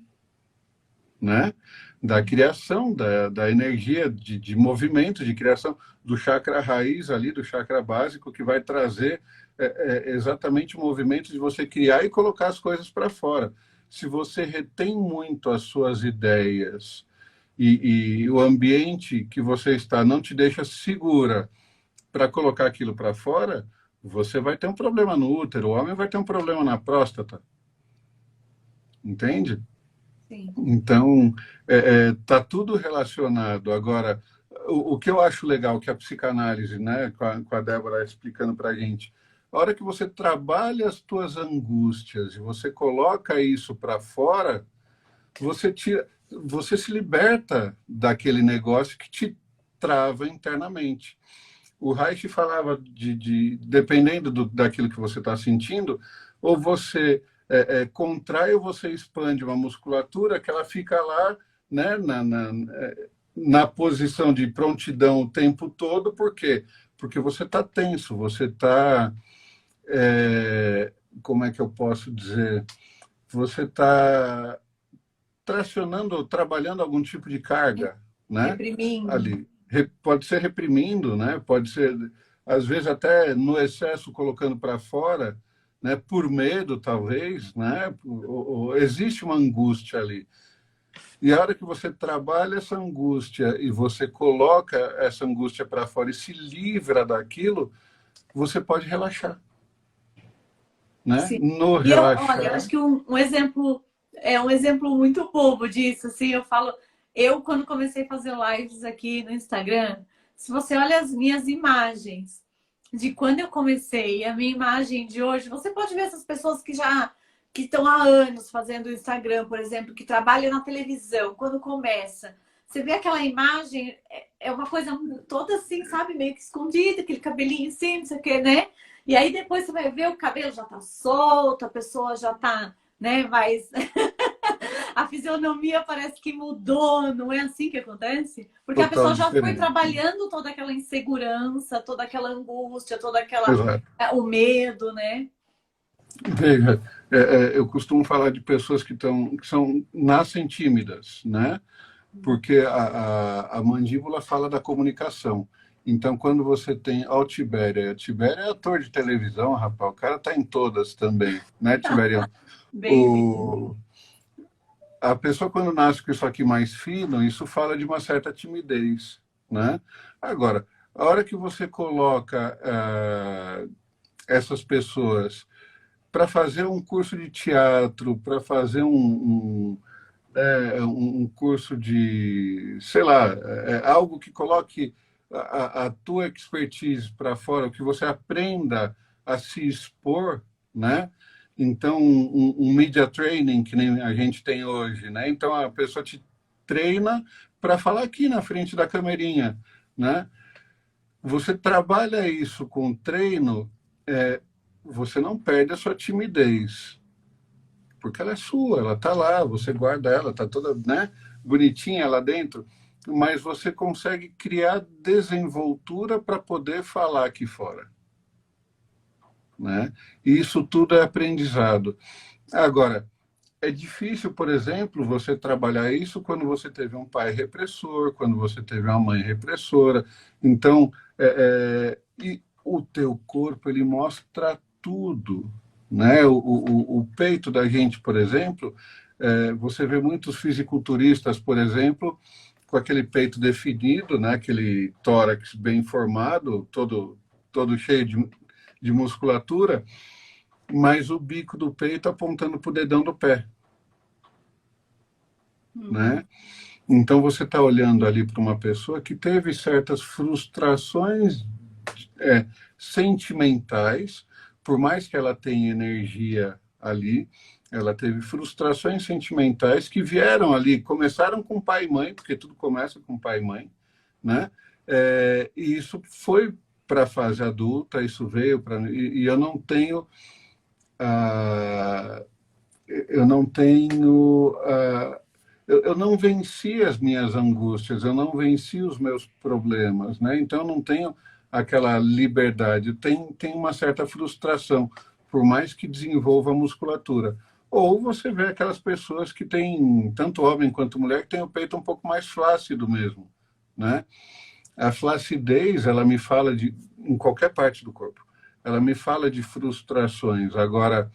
né? Da criação, da energia de movimento, de criação do chakra raiz ali, do chakra básico, que vai trazer é exatamente o movimento de você criar e colocar as coisas para fora. Se você retém muito as suas ideias e o ambiente que você está não te deixa segura para colocar aquilo para fora, você vai ter um problema no útero, o homem vai ter um problema na próstata, entende? Sim. Então, tá tudo relacionado. Agora, o que eu acho legal que a psicanálise, né, com a Débora explicando para a gente, a hora que você trabalha as tuas angústias e você coloca isso para fora, você tira, você se liberta daquele negócio que te trava internamente. O Reich falava dependendo daquilo que você está sentindo, ou você contrai ou você expande uma musculatura que ela fica lá, né, na posição de prontidão o tempo todo. Por quê? Porque você está tenso, você está, como é que eu posso dizer? Você está tracionando, trabalhando algum tipo de carga, né? Reprimindo. Ali. Pode ser reprimindo, né? Pode ser, às vezes, até no excesso colocando para fora, né? Por medo, talvez, né? Existe uma angústia ali. E a hora que você trabalha essa angústia e você coloca essa angústia para fora e se livra daquilo, você pode relaxar, né? Sim. No E olha, eu relaxar, acho que um exemplo é um exemplo muito bobo disso, assim, eu falo, eu quando comecei a fazer lives aqui no Instagram, se você olha as minhas imagens de quando eu comecei, a minha imagem de hoje, você pode ver essas pessoas que estão há anos fazendo o Instagram, por exemplo, que trabalham na televisão, quando começa, você vê aquela imagem, é uma coisa toda assim, sabe, meio que escondida, aquele cabelinho assim, não sei o que, né? E aí depois você vai ver o cabelo já tá solto, a pessoa já tá, né, mais a fisionomia parece que mudou, não é assim que acontece? Porque a total pessoa já foi diferente. trabalhando toda aquela insegurança, toda aquela angústia, toda aquela Exato. o medo, né? Veja, eu costumo falar de pessoas que nascem tímidas, né? Porque a mandíbula fala da comunicação. Então, quando você tem ó, o Tibério é ator de televisão, rapaz, o cara tá em todas também, né, Tibério? Bem visto. O, a pessoa, quando nasce com isso aqui mais fino, isso fala de uma certa timidez, né? Agora, a hora que você coloca essas pessoas para fazer um curso de teatro, para fazer um curso de, sei lá, algo que coloque a tua expertise para fora, que você aprenda a se expor, né? Então, um media training, que nem a gente tem hoje, né? Então, a pessoa te treina para falar aqui na frente da câmerinha, né? Você trabalha isso com treino, você não perde a sua timidez, porque ela é sua, ela está lá, você guarda ela, está toda, né, bonitinha lá dentro, mas você consegue criar desenvoltura para poder falar aqui fora, né? E isso tudo é aprendizado. Agora, é difícil, por exemplo, você trabalhar isso quando você teve um pai repressor, quando você teve uma mãe repressora. Então, e o teu corpo, ele mostra tudo, né? O peito da gente, por exemplo, você vê muitos fisiculturistas, por exemplo, com aquele peito definido, né? Aquele tórax bem formado, todo cheio de musculatura, mas o bico do peito apontando para o dedão do pé, né? Então você está olhando ali para uma pessoa que teve certas frustrações sentimentais, por mais que ela tenha energia ali, ela teve frustrações sentimentais que vieram ali, começaram com pai e mãe, porque tudo começa com pai e mãe, né? E isso foi para a fase adulta, isso veio para... E eu não tenho... eu não tenho... eu não venci as minhas angústias, eu não venci os meus problemas, né? Então eu não tenho aquela liberdade, tem uma certa frustração, por mais que desenvolva a musculatura. Ou você vê aquelas pessoas que têm, tanto homem quanto mulher, que tem o peito um pouco mais flácido mesmo, né? A flacidez, ela me fala em qualquer parte do corpo. ela me fala de frustrações. Agora,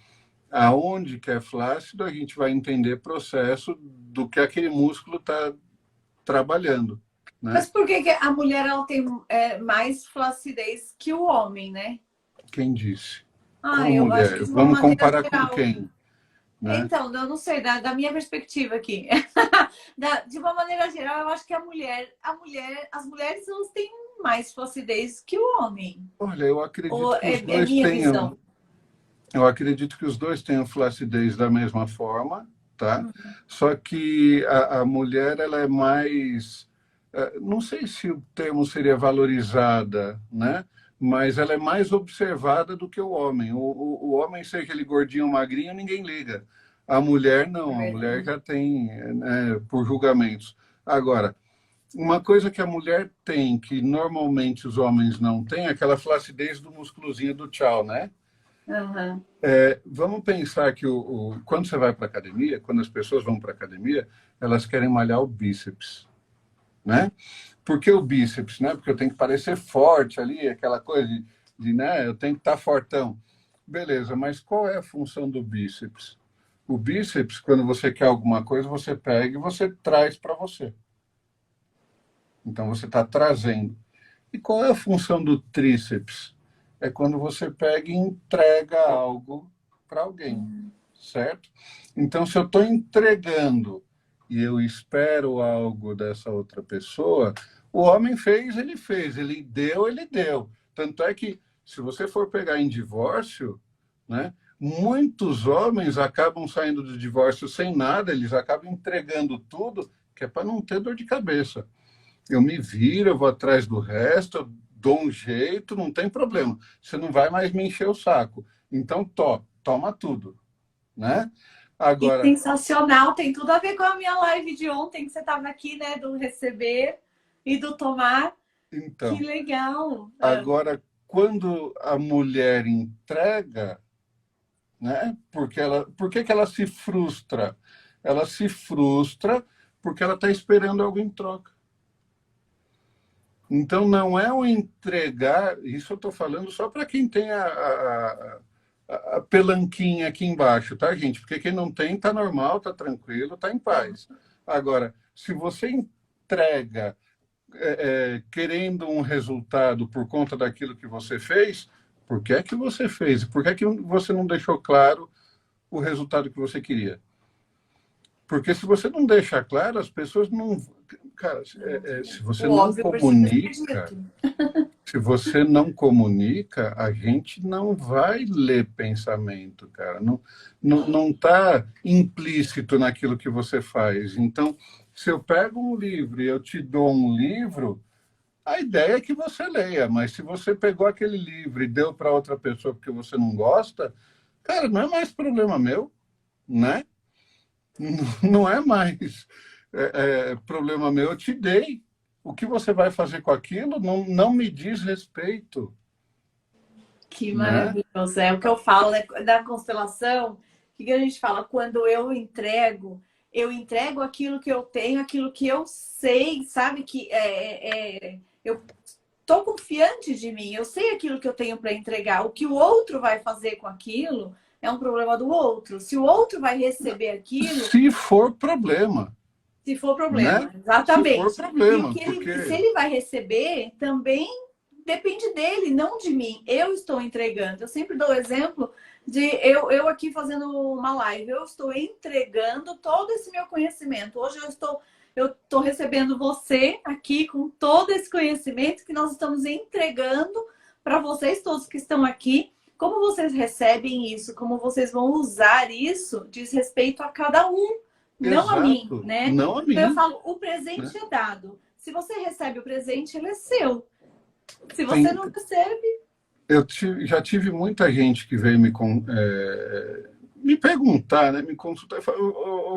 aonde que é flácido, a gente vai entender processo do que aquele músculo está trabalhando, Mas né? por que que a mulher ela tem mais flacidez que o homem, né? Quem disse? Ah, Como eu acho mulher? que de uma Vamos maneira comparar com geral. quem, né? Então, eu não sei, da minha perspectiva aqui. De uma maneira geral, eu acho que as mulheres elas têm mais flacidez que o homem. Olha, eu Ou acredito que os é dois minha tenham, visão? eu acredito que os dois tenham flacidez da mesma forma, tá? Só que a mulher ela é mais, não sei se o termo seria valorizada, né? Mas ela é mais observada do que o homem. O homem ser aquele gordinho magrinho, ninguém liga. A mulher É não, a mulher verdade. já tem, né, por julgamentos. Agora, uma coisa que a mulher tem, que normalmente os homens não têm, é aquela flacidez do musculozinho do tchau, né? Aham. Vamos pensar que quando você vai para academia, quando as pessoas vão para academia, elas querem malhar o bíceps, né? Por que o bíceps, né? Porque eu tenho que parecer forte ali, aquela coisa né? Eu tenho que estar fortão. Beleza, mas qual é a função do bíceps? O bíceps, quando você quer alguma coisa, você pega e você traz para você. Então você está trazendo. E qual é a função do tríceps? É quando você pega e entrega algo para alguém, certo? Então, se eu estou entregando e eu espero algo dessa outra pessoa, o homem fez, ele deu, ele deu. Tanto é que, se você for pegar em divórcio, né, muitos homens acabam saindo do divórcio sem nada, eles acabam entregando tudo, que é para não ter dor de cabeça. Eu me viro, eu vou atrás do resto, eu dou um jeito, não tem problema. Você não vai mais me encher o saco. Então, toma tudo, né? E Agora, sensacional, tem tudo a ver com a minha live de ontem, que você estava aqui, né? Do receber e do tomar. Que então, legal. agora, quando a mulher entrega, né? Por que que ela se frustra? Ela se frustra porque ela está esperando algo em troca. Então, não é o entregar, isso eu estou falando só para quem tem a pelanquinha aqui embaixo, tá, gente? Porque quem não tem, tá normal, tá tranquilo, tá em paz. Agora, se você entrega querendo um resultado por conta daquilo que você fez, por que é que você fez? Por que é que você não deixou claro o resultado que você queria? Porque se você não deixa claro, as pessoas não. Cara, se você O não óbvio precisa ser comunica, dito. se você não comunica, a gente não vai ler pensamento, cara. Não está implícito naquilo que você faz. Então, se eu pego um livro e eu te dou um livro, a ideia é que você leia, mas se você pegou aquele livro e deu para outra pessoa porque você não gosta, cara, não é mais problema meu, né? Não é mais problema meu, eu te dei. O que você vai fazer com aquilo não me diz respeito, Que né? maravilhoso. É o que eu falo, né? Da constelação. O que que a gente fala? Quando eu entrego aquilo que eu tenho, aquilo que eu sei, sabe? Eu tô confiante de mim, eu sei aquilo que eu tenho para entregar. O que o outro vai fazer com aquilo é um problema do outro. Se o outro vai receber aquilo, Se for problema, se for né? problema, Se for exatamente. E o problema, que se porque ele vai receber também depende dele, não de mim. Eu estou entregando. Eu sempre dou o exemplo de eu aqui fazendo uma live, eu estou entregando todo esse meu conhecimento. Hoje eu estou recebendo você aqui com todo esse conhecimento que nós estamos entregando para vocês todos que estão aqui. Como vocês recebem isso? Como vocês vão usar isso? Diz respeito a cada um, não a mim, exato, né? não a Então eu mim, falo, o né? presente é dado. Se você recebe o presente, ele é seu. Se você Tem, não recebe, já tive muita gente que veio me perguntar, né, me consultar, e falar,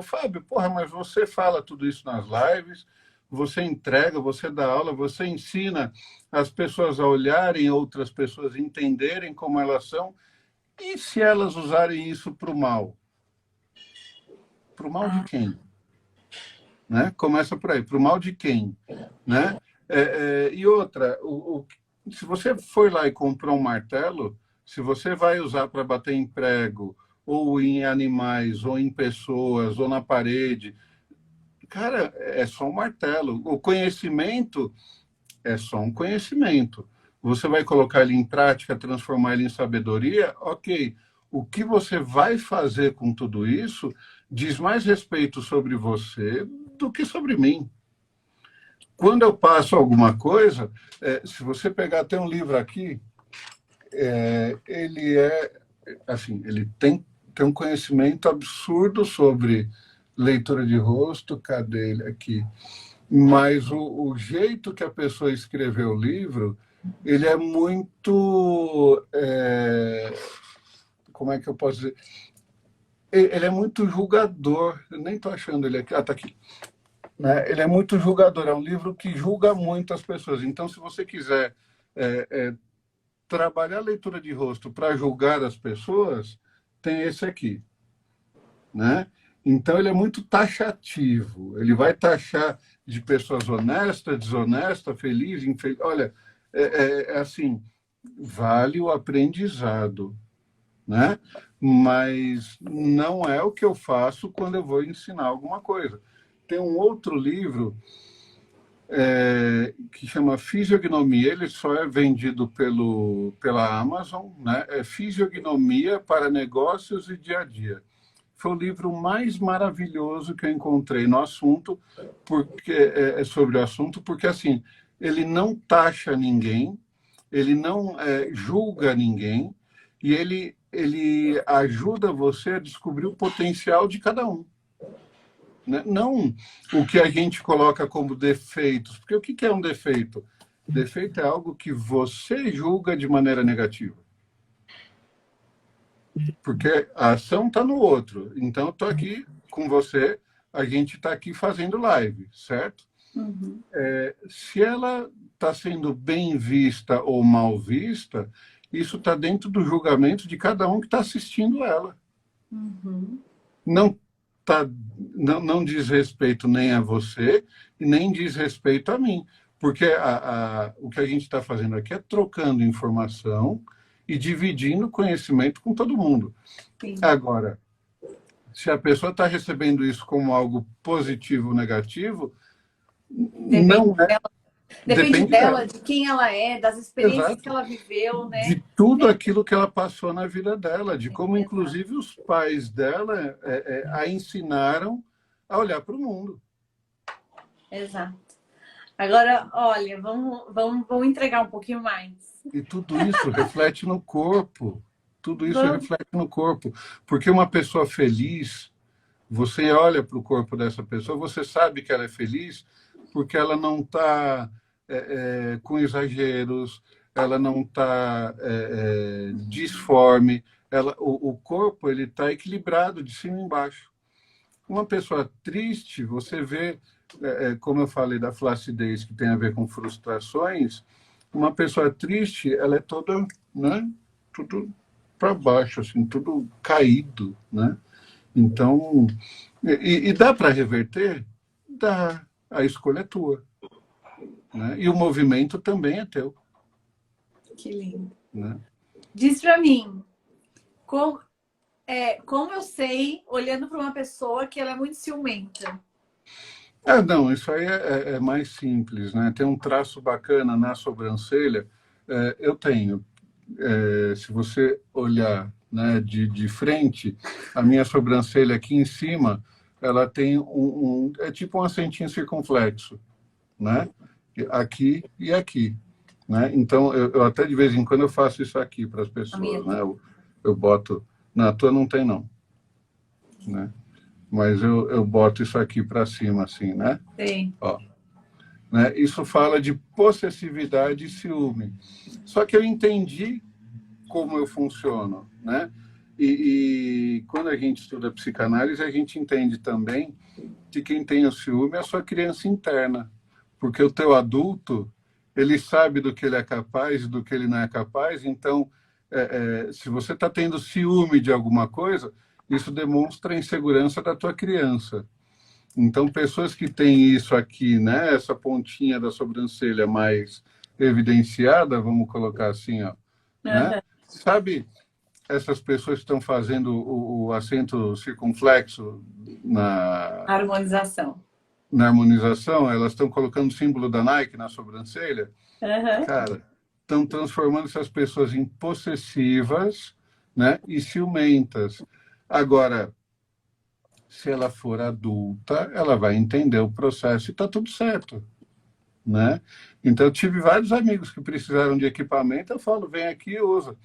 Fábio, porra, mas você fala tudo isso nas lives, você entrega, você dá aula, você ensina as pessoas a olharem outras pessoas, entenderem como elas são, e se elas usarem isso para o mal? Para o mal de quem? Né? Começa por aí, para o mal de quem? Né? E outra, se você foi lá e comprou um martelo, Se você vai usar para bater em prego, ou em animais, ou em pessoas, ou na parede, cara, é só um martelo. O conhecimento é só um conhecimento. Você vai colocar ele em prática, transformar ele em sabedoria, ok. O que você vai fazer com tudo isso diz mais respeito sobre você do que sobre mim. Quando eu passo alguma coisa, se você pegar até um livro aqui, ele assim, ele tem um conhecimento absurdo sobre leitura de rosto. Cadê ele aqui? Mas o jeito que a pessoa escreveu o livro, ele é muito, como é que eu posso dizer? Ele é muito julgador. Eu nem estou achando ele aqui. Ah, está aqui. Né? Ele é muito julgador. É um livro que julga muito as pessoas. Então, se você quiser trabalhar a leitura de rosto para julgar as pessoas, tem esse aqui, né? Então, ele é muito taxativo. Ele vai taxar de pessoas honestas, desonestas, felizes, infelizes. Olha, assim, vale o aprendizado, né? Mas não é o que eu faço quando eu vou ensinar alguma coisa. Tem um outro livro que chama Fisiognomia, ele só é vendido pela Amazon, né? É Fisiognomia para Negócios e Dia a Dia. Foi o livro mais maravilhoso que eu encontrei no assunto, porque sobre o assunto, porque assim, ele não taxa ninguém, ele não julga ninguém, e ele ajuda você a descobrir o potencial de cada um. Né? Não o que a gente coloca como defeitos, porque o que é um defeito? Defeito é algo que você julga de maneira negativa. Porque a ação está no outro. Então, eu estou aqui com você, a gente está aqui fazendo live, certo? Uhum. Se ela está sendo bem vista ou mal vista, isso está dentro do julgamento de cada um que está assistindo ela. Uhum. Não diz respeito nem a você e nem diz respeito a mim. Porque o que a gente está fazendo aqui é trocando informação e dividindo conhecimento com todo mundo. Sim. Agora, se a pessoa está recebendo isso como algo positivo ou negativo, depende dela, de quem ela é, das experiências Exato. que ela viveu, né? De tudo aquilo que ela passou na vida dela, de como, inclusive, os pais dela a ensinaram a olhar para o mundo. Exato. Agora, olha, vamos entregar um pouquinho mais. E tudo isso reflete no corpo. Tudo isso reflete no corpo. Porque uma pessoa feliz, você olha para o corpo dessa pessoa, você sabe que ela é feliz porque ela não está com exageros, ela não está disforme. O corpo ele está equilibrado de cima e embaixo. Uma pessoa triste, você vê, como eu falei da flacidez, que tem a ver com frustrações, uma pessoa triste, ela é toda, né, tudo para baixo, assim, tudo caído, né? Então, e dá para reverter? Dá. A escolha é tua. Né? E o movimento também é teu. Que lindo. Né? Diz para mim, como eu sei, olhando para uma pessoa, que ela é muito ciumenta? Não, isso aí é mais simples, né? Tem um traço bacana na sobrancelha. Eu tenho. Se você olhar, né, de frente, a minha sobrancelha aqui em cima, ela tem é tipo um acentinho circunflexo, né? Aqui e aqui, né? Então, eu até de vez em quando eu faço isso aqui para as pessoas, né? Eu boto... Na tua não tem, não. Né? Mas eu boto isso aqui para cima, assim, né? Sim. Ó. Né? Isso fala de possessividade e ciúme. Só que eu entendi como eu funciono, né? E quando a gente estuda psicanálise, a gente entende também que quem tem o ciúme é a sua criança interna. Porque o teu adulto, ele sabe do que ele é capaz e do que ele não é capaz. Então, se você está tendo ciúme de alguma coisa, isso demonstra a insegurança da tua criança. Então, pessoas que têm isso aqui, né, essa pontinha da sobrancelha mais evidenciada, vamos colocar assim, ó, né? sabe essas pessoas que estão fazendo o acento circunflexo Harmonização. na harmonização? Elas estão colocando o símbolo da Nike na sobrancelha. Uhum. Cara, estão transformando essas pessoas em possessivas, né, e ciumentas. Agora, se ela for adulta, ela vai entender o processo e está tudo certo, né? Então, eu tive vários amigos que precisaram de equipamento, eu falo, vem aqui e usa.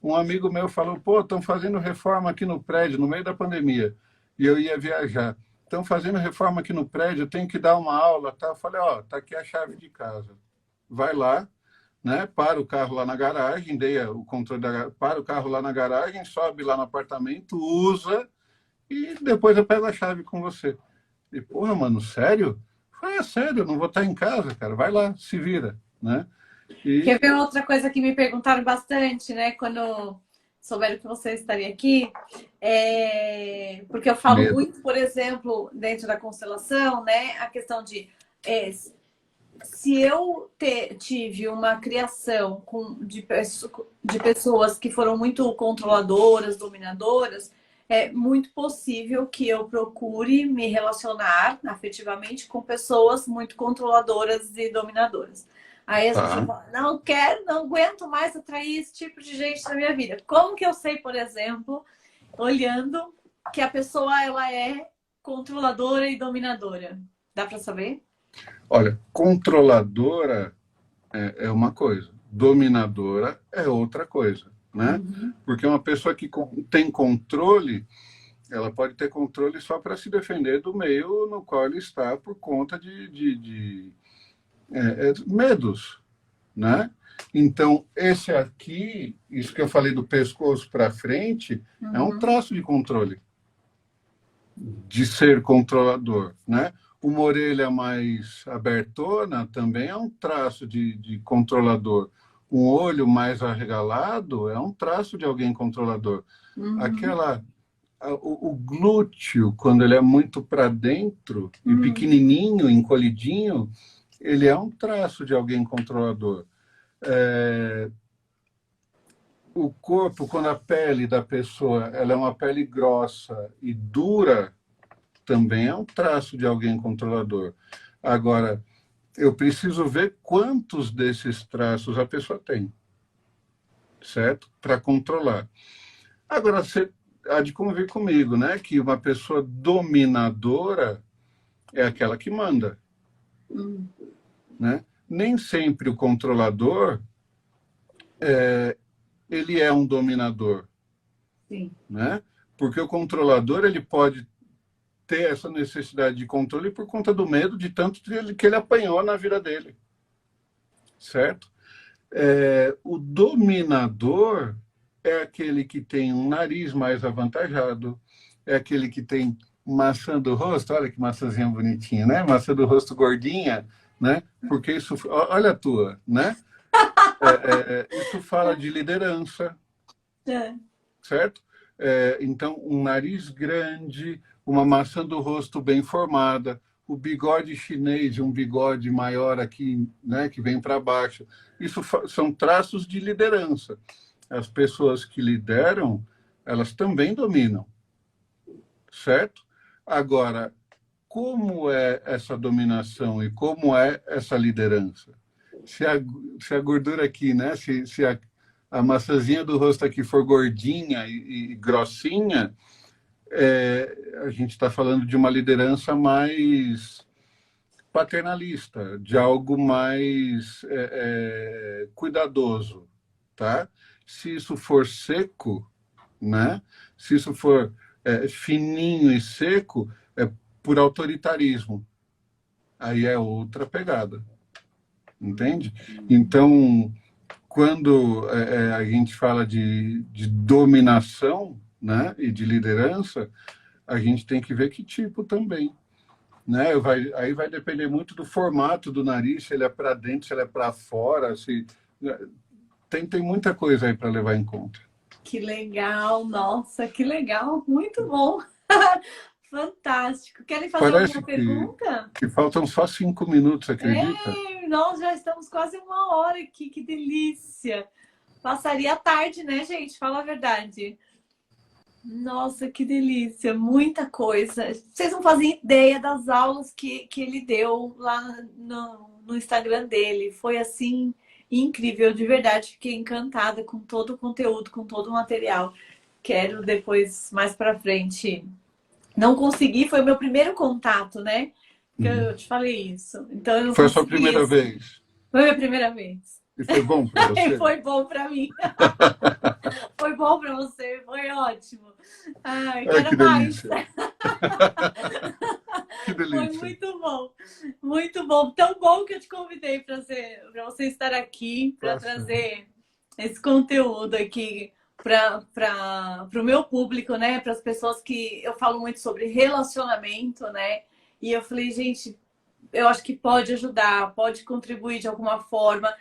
Um amigo meu falou, pô, estão fazendo reforma aqui no prédio, no meio da pandemia, e eu ia viajar. Estão fazendo reforma aqui no prédio, eu tenho que dar uma aula, tá? Eu falei, ó, tá aqui a chave de casa. Vai lá, né? Para o carro lá na garagem, dei o controle para o carro lá na garagem, sobe lá no apartamento, usa, e depois eu pego a chave com você. E, porra, mano, sério? Eu falei, sério, eu não vou estar em casa, cara. Vai lá, se vira, né? Quer E ver outra coisa que me perguntaram bastante, né? Quando souberam que você estaria aqui, porque eu falo medo. muito, por exemplo, dentro da constelação, né? A questão de se eu tive uma criação de pessoas que foram muito controladoras, dominadoras, é muito possível que eu procure me relacionar afetivamente com pessoas muito controladoras e dominadoras. Aí as pessoas Tá. falam, não quero, não aguento mais atrair esse tipo de gente na minha vida. Como que eu sei, por exemplo, olhando que a pessoa ela é controladora e dominadora? Dá para saber? Olha, controladora é uma coisa, dominadora é outra coisa, né? Uhum. Porque uma pessoa que tem controle, ela pode ter controle só para se defender do meio no qual ele está por conta de medos, né? Então, esse aqui, isso que eu falei do pescoço para frente, é um Uhum. traço de controle, de ser controlador, né? Uma orelha mais abertona também é um traço de controlador. Um olho mais arregalado é um traço de alguém controlador. Uhum. O glúteo, quando ele é muito para dentro e Uhum. pequenininho, encolhidinho, ele é um traço de alguém controlador. O corpo, quando a pele da pessoa ela é uma pele grossa e dura, também é um traço de alguém controlador. Agora, eu preciso ver quantos desses traços a pessoa tem, certo? Para controlar. Agora, você há de convir comigo, né? Que uma pessoa dominadora é aquela que manda, Uhum. né? Nem sempre o controlador ele é um dominador, Sim. né? Porque o controlador ele pode ter essa necessidade de controle por conta do medo de tanto que ele apanhou na vida dele, certo? O dominador é aquele que tem um nariz mais avantajado, é aquele que tem maçã do rosto, olha que maçãzinha bonitinha, né? Maçã do rosto gordinha, né? Porque isso, olha a tua, né? Isso fala de liderança, É. certo? Então, um nariz grande, uma maçã do rosto bem formada, o bigode chinês, um bigode maior aqui, né, que vem para baixo. Isso são traços de liderança. As pessoas que lideram, elas também dominam, certo? Agora, como é essa dominação e como é essa liderança? Se a gordura aqui, né, se a maçãzinha do rosto aqui for gordinha e grossinha, a gente está falando de uma liderança mais paternalista, de algo mais cuidadoso, tá? Se isso for seco, né? Se isso for fininho e seco, é por autoritarismo. Aí é outra pegada, entende? Então, quando a gente fala de dominação, né, e de liderança, a gente tem que ver que tipo também, né? Aí vai depender muito do formato do nariz, se ele é para dentro, se ele é para fora, se tem muita coisa aí para levar em conta. Que legal, nossa, que legal, muito bom. Fantástico. Querem fazer Parece alguma pergunta? que faltam só 5 minutos, acredita? Nós já estamos quase 1 hora aqui, que delícia. Passaria a tarde, né, gente? Fala a verdade. Nossa, que delícia! Muita coisa. Vocês não fazem ideia das aulas que ele deu lá no Instagram dele. Foi assim, incrível, de verdade. Fiquei encantada com todo o conteúdo, com todo o material. Quero depois, mais pra frente. Não consegui, foi o meu primeiro contato, né? Que eu te falei isso. Então eu não Foi a sua consegui. primeira vez? Foi a minha primeira vez. E foi bom para E você? foi bom pra mim. Foi bom pra você, foi ótimo. Ai, Ai, que quero mais. delícia. Que Foi delícia. muito bom. Muito bom. Tão bom que eu te convidei para você estar aqui, para Nossa. trazer esse conteúdo aqui para o meu público, né? Para as pessoas que eu falo muito sobre relacionamento, né? E eu falei, gente, eu acho que pode ajudar, pode contribuir de alguma forma.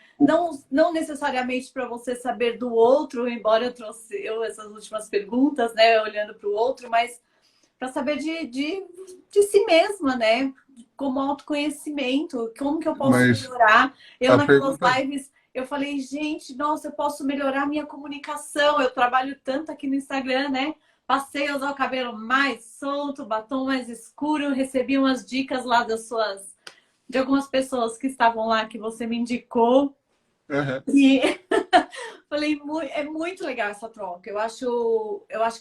Não necessariamente para você saber do outro, embora eu trouxe essas últimas perguntas, né? Olhando para o outro, mas para saber de si mesma, né? Como autoconhecimento, como que eu posso Mas melhorar. Eu, a naquelas pergunta... lives, eu falei, gente, nossa, eu posso melhorar minha comunicação. Eu trabalho tanto aqui no Instagram, né? Passei a usar o cabelo mais solto, batom mais escuro, recebi umas dicas lá de algumas pessoas que estavam lá que você me indicou. Uhum. E falei, é muito legal essa troca. Eu acho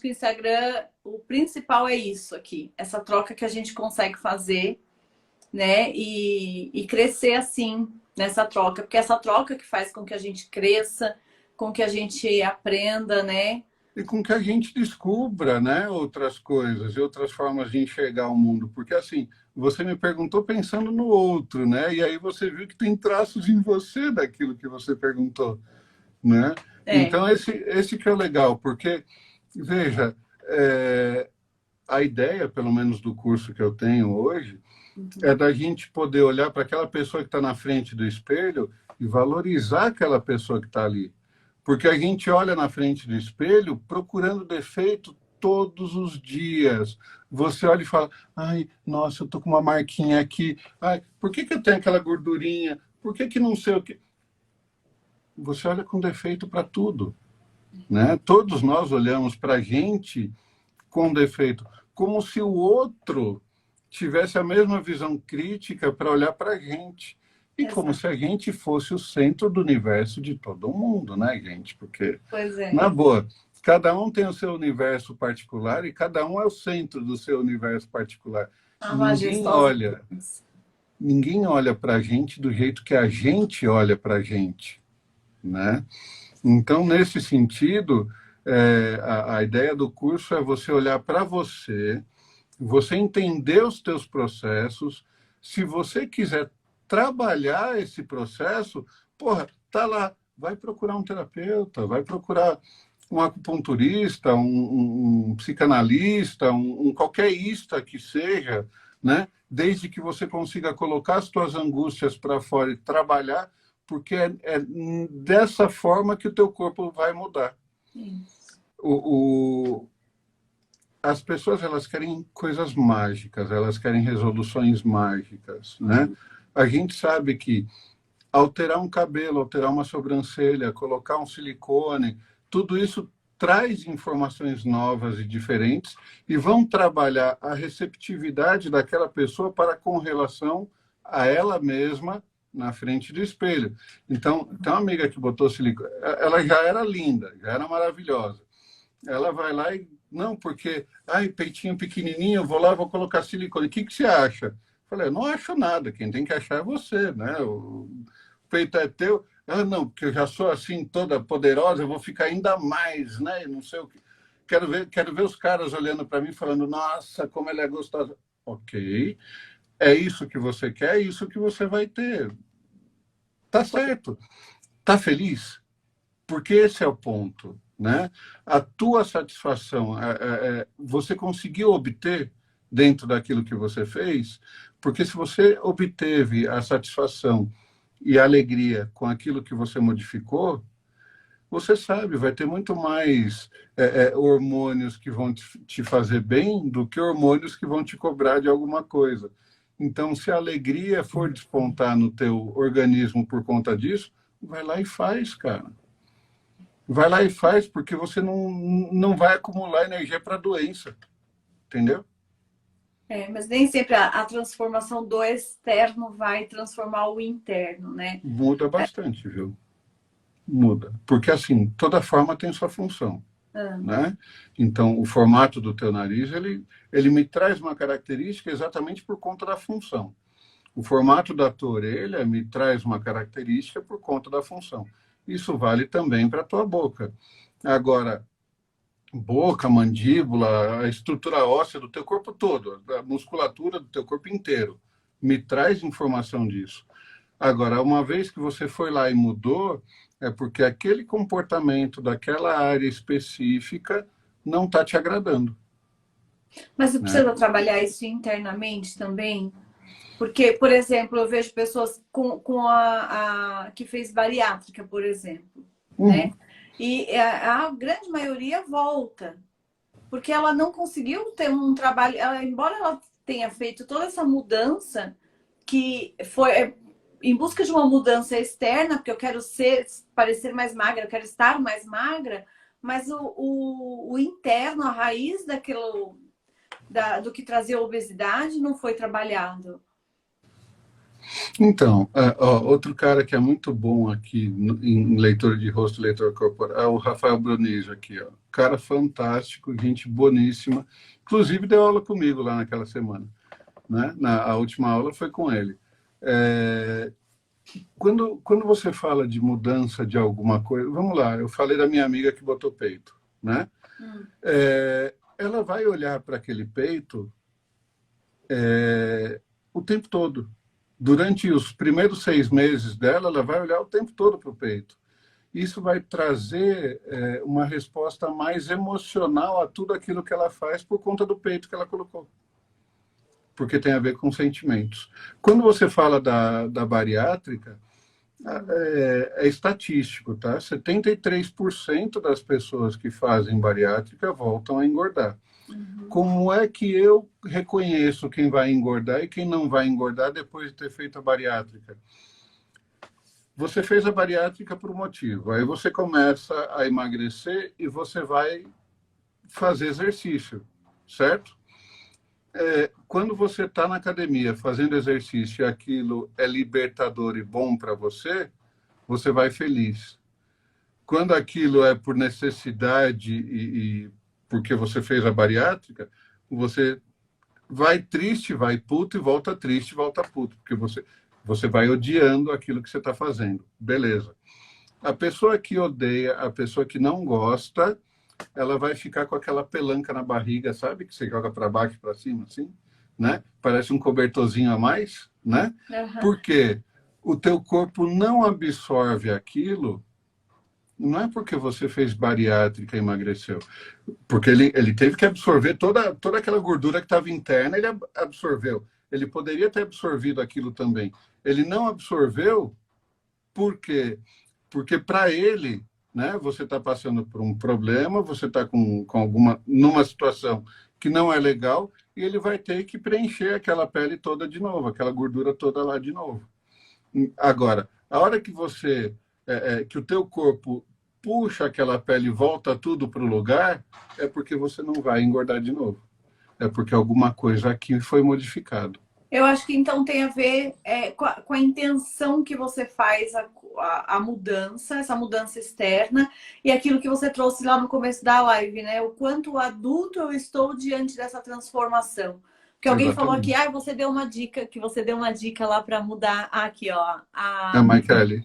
que o Instagram, o principal é isso aqui, essa troca que a gente consegue fazer, né? E crescer assim nessa troca, porque essa troca que faz com que a gente cresça, com que a gente aprenda, né? E com que a gente descubra, né, outras coisas e outras formas de enxergar o mundo. Porque, assim, você me perguntou pensando no outro, né? E aí você viu que tem traços em você daquilo que você perguntou, né? É. Então, esse que é o legal, porque, veja, a ideia, pelo menos do curso que eu tenho hoje, é da gente poder olhar para aquela pessoa que está na frente do espelho e valorizar aquela pessoa que está ali. Porque a gente olha na frente do espelho procurando defeito todos os dias. Você olha e fala, ai, nossa, eu tô com uma marquinha aqui. Ai, por que que eu tenho aquela gordurinha? Por que que não sei o que? Você olha com defeito para tudo, né? Todos nós olhamos para a gente com defeito, como se o outro tivesse a mesma visão crítica para olhar para a gente. E como Exato. se a gente fosse o centro do universo de todo mundo, né, gente? Porque, Pois é. na boa, cada um tem o seu universo particular e cada um é o centro do seu universo particular. A Ninguém majestosa. olha, ninguém olha para a gente do jeito que a gente olha para a gente, né? Então, nesse sentido, a ideia do curso é você olhar para você entender os teus processos. Se você quiser trabalhar esse processo, porra, tá lá, vai procurar um terapeuta, vai procurar um acupunturista, um psicanalista, um qualquer que seja, né? Desde que você consiga colocar as tuas angústias para fora e trabalhar, porque é dessa forma que o teu corpo vai mudar. Sim. As pessoas, elas querem coisas mágicas, elas querem resoluções mágicas, né? A gente sabe que alterar um cabelo, alterar uma sobrancelha, colocar um silicone, tudo isso traz informações novas e diferentes e vão trabalhar a receptividade daquela pessoa para com relação a ela mesma na frente do espelho. Então, tem uma amiga que botou silicone, ela já era linda, já era maravilhosa. Ela vai lá e, não, porque, ai, peitinho pequenininho, eu vou lá, vou colocar silicone. O que que você acha? Falei, eu não acho nada, quem tem que achar é você, né? O peito é teu. Ah, não, porque eu já sou assim, toda poderosa, eu vou ficar ainda mais, né? Não sei o que. Quero ver os caras olhando para mim falando, nossa, como ela é gostosa. Ok, é isso que você quer, é isso que você vai ter. Tá certo. Tá feliz? Porque esse é o ponto, né? A tua satisfação, você conseguiu obter dentro daquilo que você fez, porque se você obteve a satisfação e a alegria com aquilo que você modificou, você sabe, vai ter muito mais hormônios que vão te fazer bem do que hormônios que vão te cobrar de alguma coisa. Então, se a alegria for despontar no teu organismo por conta disso, vai lá e faz, cara. Vai lá e faz, porque você não vai acumular energia para a doença, entendeu? Mas nem sempre a transformação do externo vai transformar o interno, né? Muda bastante, viu? Muda. Porque, assim, toda forma tem sua função, né? Então, o formato do teu nariz, ele me traz uma característica exatamente por conta da função. O formato da tua orelha me traz uma característica por conta da função. Isso vale também para a tua boca. Agora, boca, mandíbula, a estrutura óssea do teu corpo todo, a musculatura do teu corpo inteiro, me traz informação disso. Agora, uma vez que você foi lá e mudou, é porque aquele comportamento daquela área específica não está te agradando. Mas você Né? precisa trabalhar isso internamente também? Porque, por exemplo, eu vejo pessoas com a que fez bariátrica, por exemplo, né? E a grande maioria volta, porque ela não conseguiu ter um trabalho, embora ela tenha feito toda essa mudança, que foi em busca de uma mudança externa, porque eu quero parecer mais magra, eu quero estar mais magra, mas o interno, a raiz daquilo, do que trazia obesidade, não foi trabalhado. Então, outro cara que é muito bom aqui em leitura de rosto, leitura corporal, é o Rafael Brunijo aqui, ó. Cara fantástico, gente boníssima. Inclusive deu aula comigo lá naquela semana, né? A última aula foi com ele. Quando você fala de mudança de alguma coisa, vamos lá, eu falei da minha amiga que botou peito, né? Ela vai olhar para aquele peito o tempo todo. Durante os primeiros 6 meses dela, ela vai olhar o tempo todo para o peito. Isso vai trazer uma resposta mais emocional a tudo aquilo que ela faz por conta do peito que ela colocou. Porque tem a ver com sentimentos. Quando você fala da bariátrica, é estatístico, tá? 73% das pessoas que fazem bariátrica voltam a engordar. Como é que eu reconheço quem vai engordar e quem não vai engordar depois de ter feito a bariátrica? Você fez a bariátrica por um motivo, aí você começa a emagrecer e você vai fazer exercício, certo? Quando você está na academia fazendo exercício e aquilo é libertador e bom para você, você vai feliz. Quando aquilo é por necessidade e porque você fez a bariátrica, você vai triste, vai puto e volta triste, volta puto, porque você vai odiando aquilo que você está fazendo. Beleza. A pessoa que odeia, a pessoa que não gosta, ela vai ficar com aquela pelanca na barriga, sabe? Que você joga para baixo e para cima, assim, né? Parece um cobertorzinho a mais, né? Por quê? O teu corpo não absorve aquilo. Não é porque você fez bariátrica e emagreceu. Porque ele teve que absorver toda aquela gordura que estava interna, ele absorveu. Ele poderia ter absorvido aquilo também. Ele não absorveu porque para ele, né, você está passando por um problema, você está numa situação que não é legal, e ele vai ter que preencher aquela pele toda de novo, aquela gordura toda lá de novo. Agora, a hora que que o teu corpo puxa aquela pele e volta tudo para o lugar, é porque você não vai engordar de novo. É porque alguma coisa aqui foi modificado. Eu acho que então tem a ver com a intenção que você faz a mudança, essa mudança externa, e aquilo que você trouxe lá no começo da live, né? O quanto adulto eu estou diante dessa transformação. Porque alguém Exatamente. falou aqui, você deu uma dica, que você deu uma dica lá para mudar. Aqui, ó. A Michele.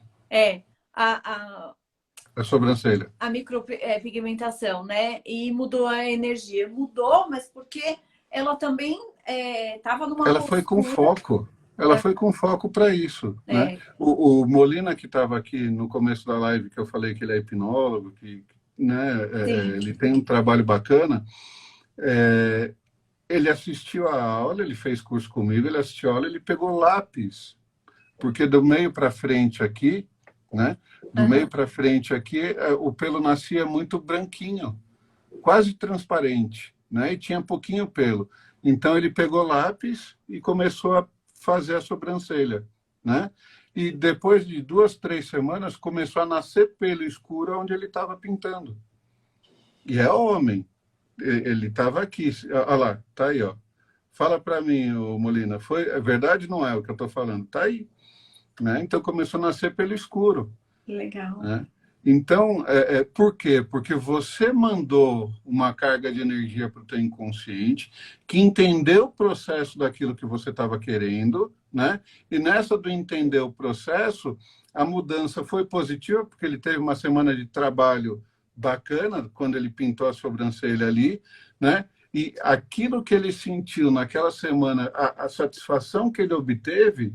A sobrancelha. A micropigmentação, né? E mudou a energia. Mudou, mas porque ela também estava numa Ela postura... foi com foco. Ela foi com foco para isso. Né? O Molina, que estava aqui no começo da live, que eu falei que ele é hipnólogo, né, ele tem um trabalho bacana, ele assistiu a aula, ele fez curso comigo, ele assistiu a aula, ele pegou lápis, porque do meio para frente aqui, né, do meio para frente aqui, o pelo nascia muito branquinho, quase transparente, né, e tinha pouquinho pelo. Então ele pegou lápis e começou a fazer a sobrancelha, né? e depois de 2, 3 semanas começou a nascer pelo escuro onde ele estava pintando. E é homem. Ele estava aqui. Olha lá, tá aí, ó. Fala para mim, ô Molina, é verdade ou não é o que eu estou falando? Tá aí. Né? Então começou a nascer pelo escuro. Legal. Né? Então, por quê? Porque você mandou uma carga de energia para o teu inconsciente, que entendeu o processo daquilo que você estava querendo, né? E nessa do entender o processo, a mudança foi positiva, porque ele teve uma semana de trabalho bacana, quando ele pintou a sobrancelha ali, né? E aquilo que ele sentiu naquela semana, a satisfação que ele obteve,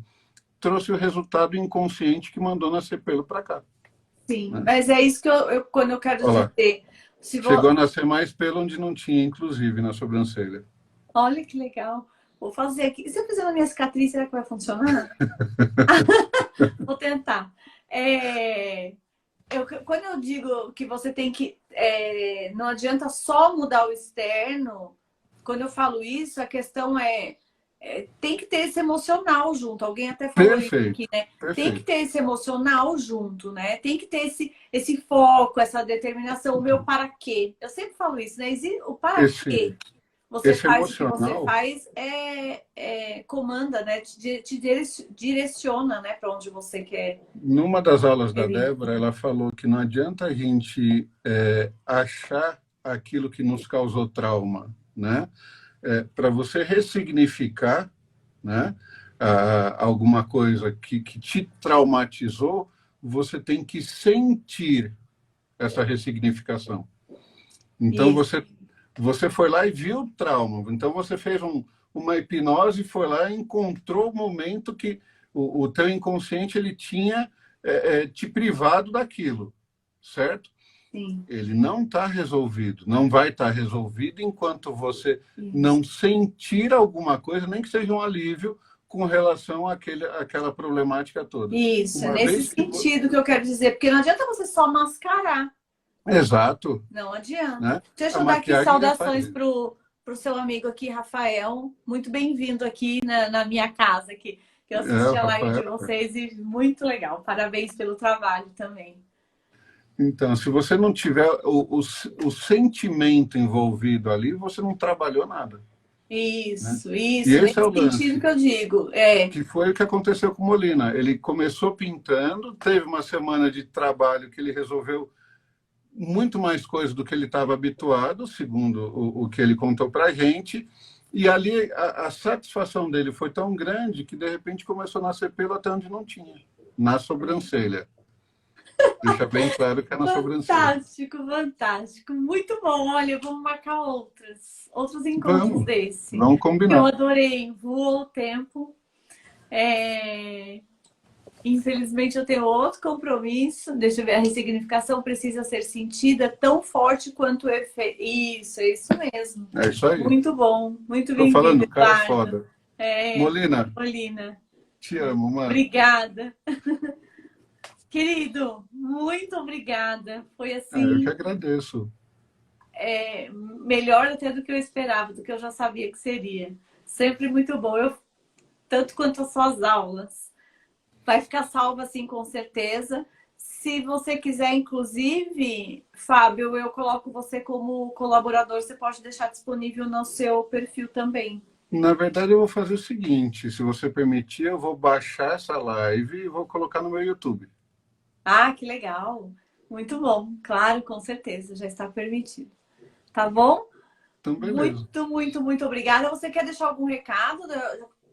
trouxe o resultado inconsciente que mandou nascer pelo para cá. Sim, Né? mas é isso que quando eu quero Olha lá. dizer. Se Chegou a nascer mais pelo onde não tinha, inclusive, na sobrancelha. Olha que legal. Vou fazer aqui. E se eu fizer na minha cicatriz, será que vai funcionar? Vou tentar. Quando eu digo que você tem que... não adianta só mudar o externo. Quando eu falo isso, a questão tem que ter esse emocional junto. Alguém até falou isso aqui, né? Perfeito. Tem que ter esse emocional junto, né? Tem que ter esse foco, essa determinação, o meu para quê. Eu sempre falo isso, né? O para quê. Você faz emocional, o que você faz comanda, né? Te direciona, né? Para onde você quer. Numa das aulas da Débora, ela falou que não adianta a gente achar aquilo que nos causou trauma, né? Para você ressignificar, né, alguma coisa que te traumatizou, você tem que sentir essa ressignificação. Então, você foi lá e viu o trauma. Então, você fez uma hipnose, foi lá e encontrou o momento que o teu inconsciente ele tinha te privado daquilo, certo? Sim. Ele não está resolvido, não vai estar resolvido enquanto você não sentir alguma coisa, nem que seja um alívio com relação àquela problemática toda. Isso, é nesse sentido que eu quero dizer, porque não adianta você só mascarar. Exato. Não adianta. Né? Deixa eu dar aqui saudações para o seu amigo aqui, Rafael. Muito bem-vindo aqui na minha casa, que eu assisti a live de vocês e muito legal. Parabéns pelo trabalho também. Então, se você não tiver o sentimento envolvido ali, você não trabalhou nada. Isso, né? isso. E esse nesse é o sentido lance, que eu digo. Que foi o que aconteceu com Molina. Ele começou pintando, teve uma semana de trabalho que ele resolveu muito mais coisas do que ele estava habituado, segundo o que ele contou para a gente. E ali a satisfação dele foi tão grande que, de repente, começou a nascer pelo até onde não tinha, na sobrancelha. Deixa bem claro que é na sobrancelha. Fantástico, fantástico. Muito bom. Olha, vamos marcar outros encontros desse. Vamos combinar. Eu adorei. Voou o tempo. Infelizmente, eu tenho outro compromisso. Deixa eu ver. A ressignificação precisa ser sentida tão forte quanto o efeito. Isso, é isso mesmo. É isso aí. Muito bom. Muito bem-vindo. Tô falando, cara é foda. Molina. Te amo, mano. Obrigada. Querido, muito obrigada. Foi assim... eu que agradeço. Melhor até do que eu esperava, do que eu já sabia que seria. Sempre muito bom. Tanto quanto as suas aulas. Vai ficar salva, assim, com certeza. Se você quiser, inclusive, Fábio, eu coloco você como colaborador. Você pode deixar disponível no seu perfil também. Na verdade, eu vou fazer o seguinte. Se você permitir, eu vou baixar essa live e vou colocar no meu YouTube. Ah, que legal. Muito bom. Claro, com certeza. Já está permitido. Tá bom? Então, beleza. Muito obrigada. Você quer deixar algum recado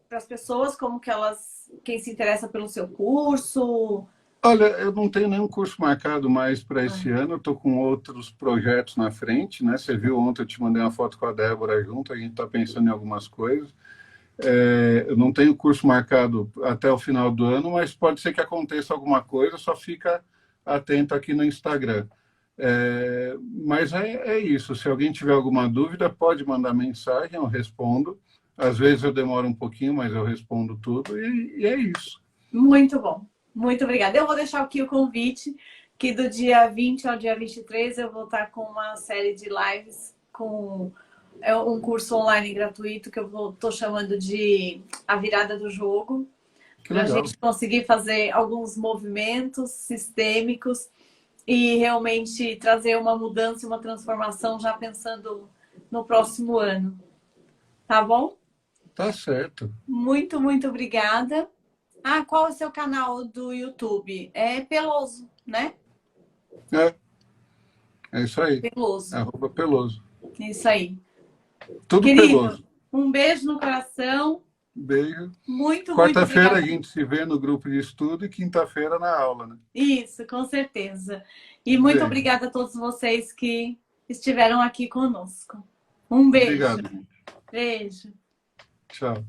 para as pessoas? Quem se interessa pelo seu curso? Olha, eu não tenho nenhum curso marcado mais para esse ano. Eu estou com outros projetos na frente, né? Você viu ontem, eu te mandei uma foto com a Débora junto. A gente está pensando em algumas coisas. Eu não tenho curso marcado até o final do ano, mas pode ser que aconteça alguma coisa, só fica atento aqui no Instagram. Mas é isso, se alguém tiver alguma dúvida, pode mandar mensagem, eu respondo. Às vezes eu demoro um pouquinho, mas eu respondo tudo e é isso. Muito bom, muito obrigada. Eu vou deixar aqui o convite, que do dia 20 ao dia 23 eu vou estar com uma série de lives com... um curso online gratuito que eu estou chamando de A Virada do Jogo. Que para a legal. gente conseguir fazer alguns movimentos sistêmicos e realmente trazer uma mudança, uma transformação já pensando no próximo ano. Tá bom? Tá certo. Muito, muito obrigada. Ah, qual é o seu canal do YouTube? É Peloso, né? É, é isso aí. Peloso. @Peloso. Isso aí. Tudo Querido, Peloso. um beijo no coração. Beijo. Muito, muito Quarta-feira a obrigada. gente se vê no grupo de estudo e quinta-feira na aula, né? Isso, com certeza. E muito Bem, obrigada a todos vocês que estiveram aqui conosco. Um beijo. obrigado. Beijo. Tchau.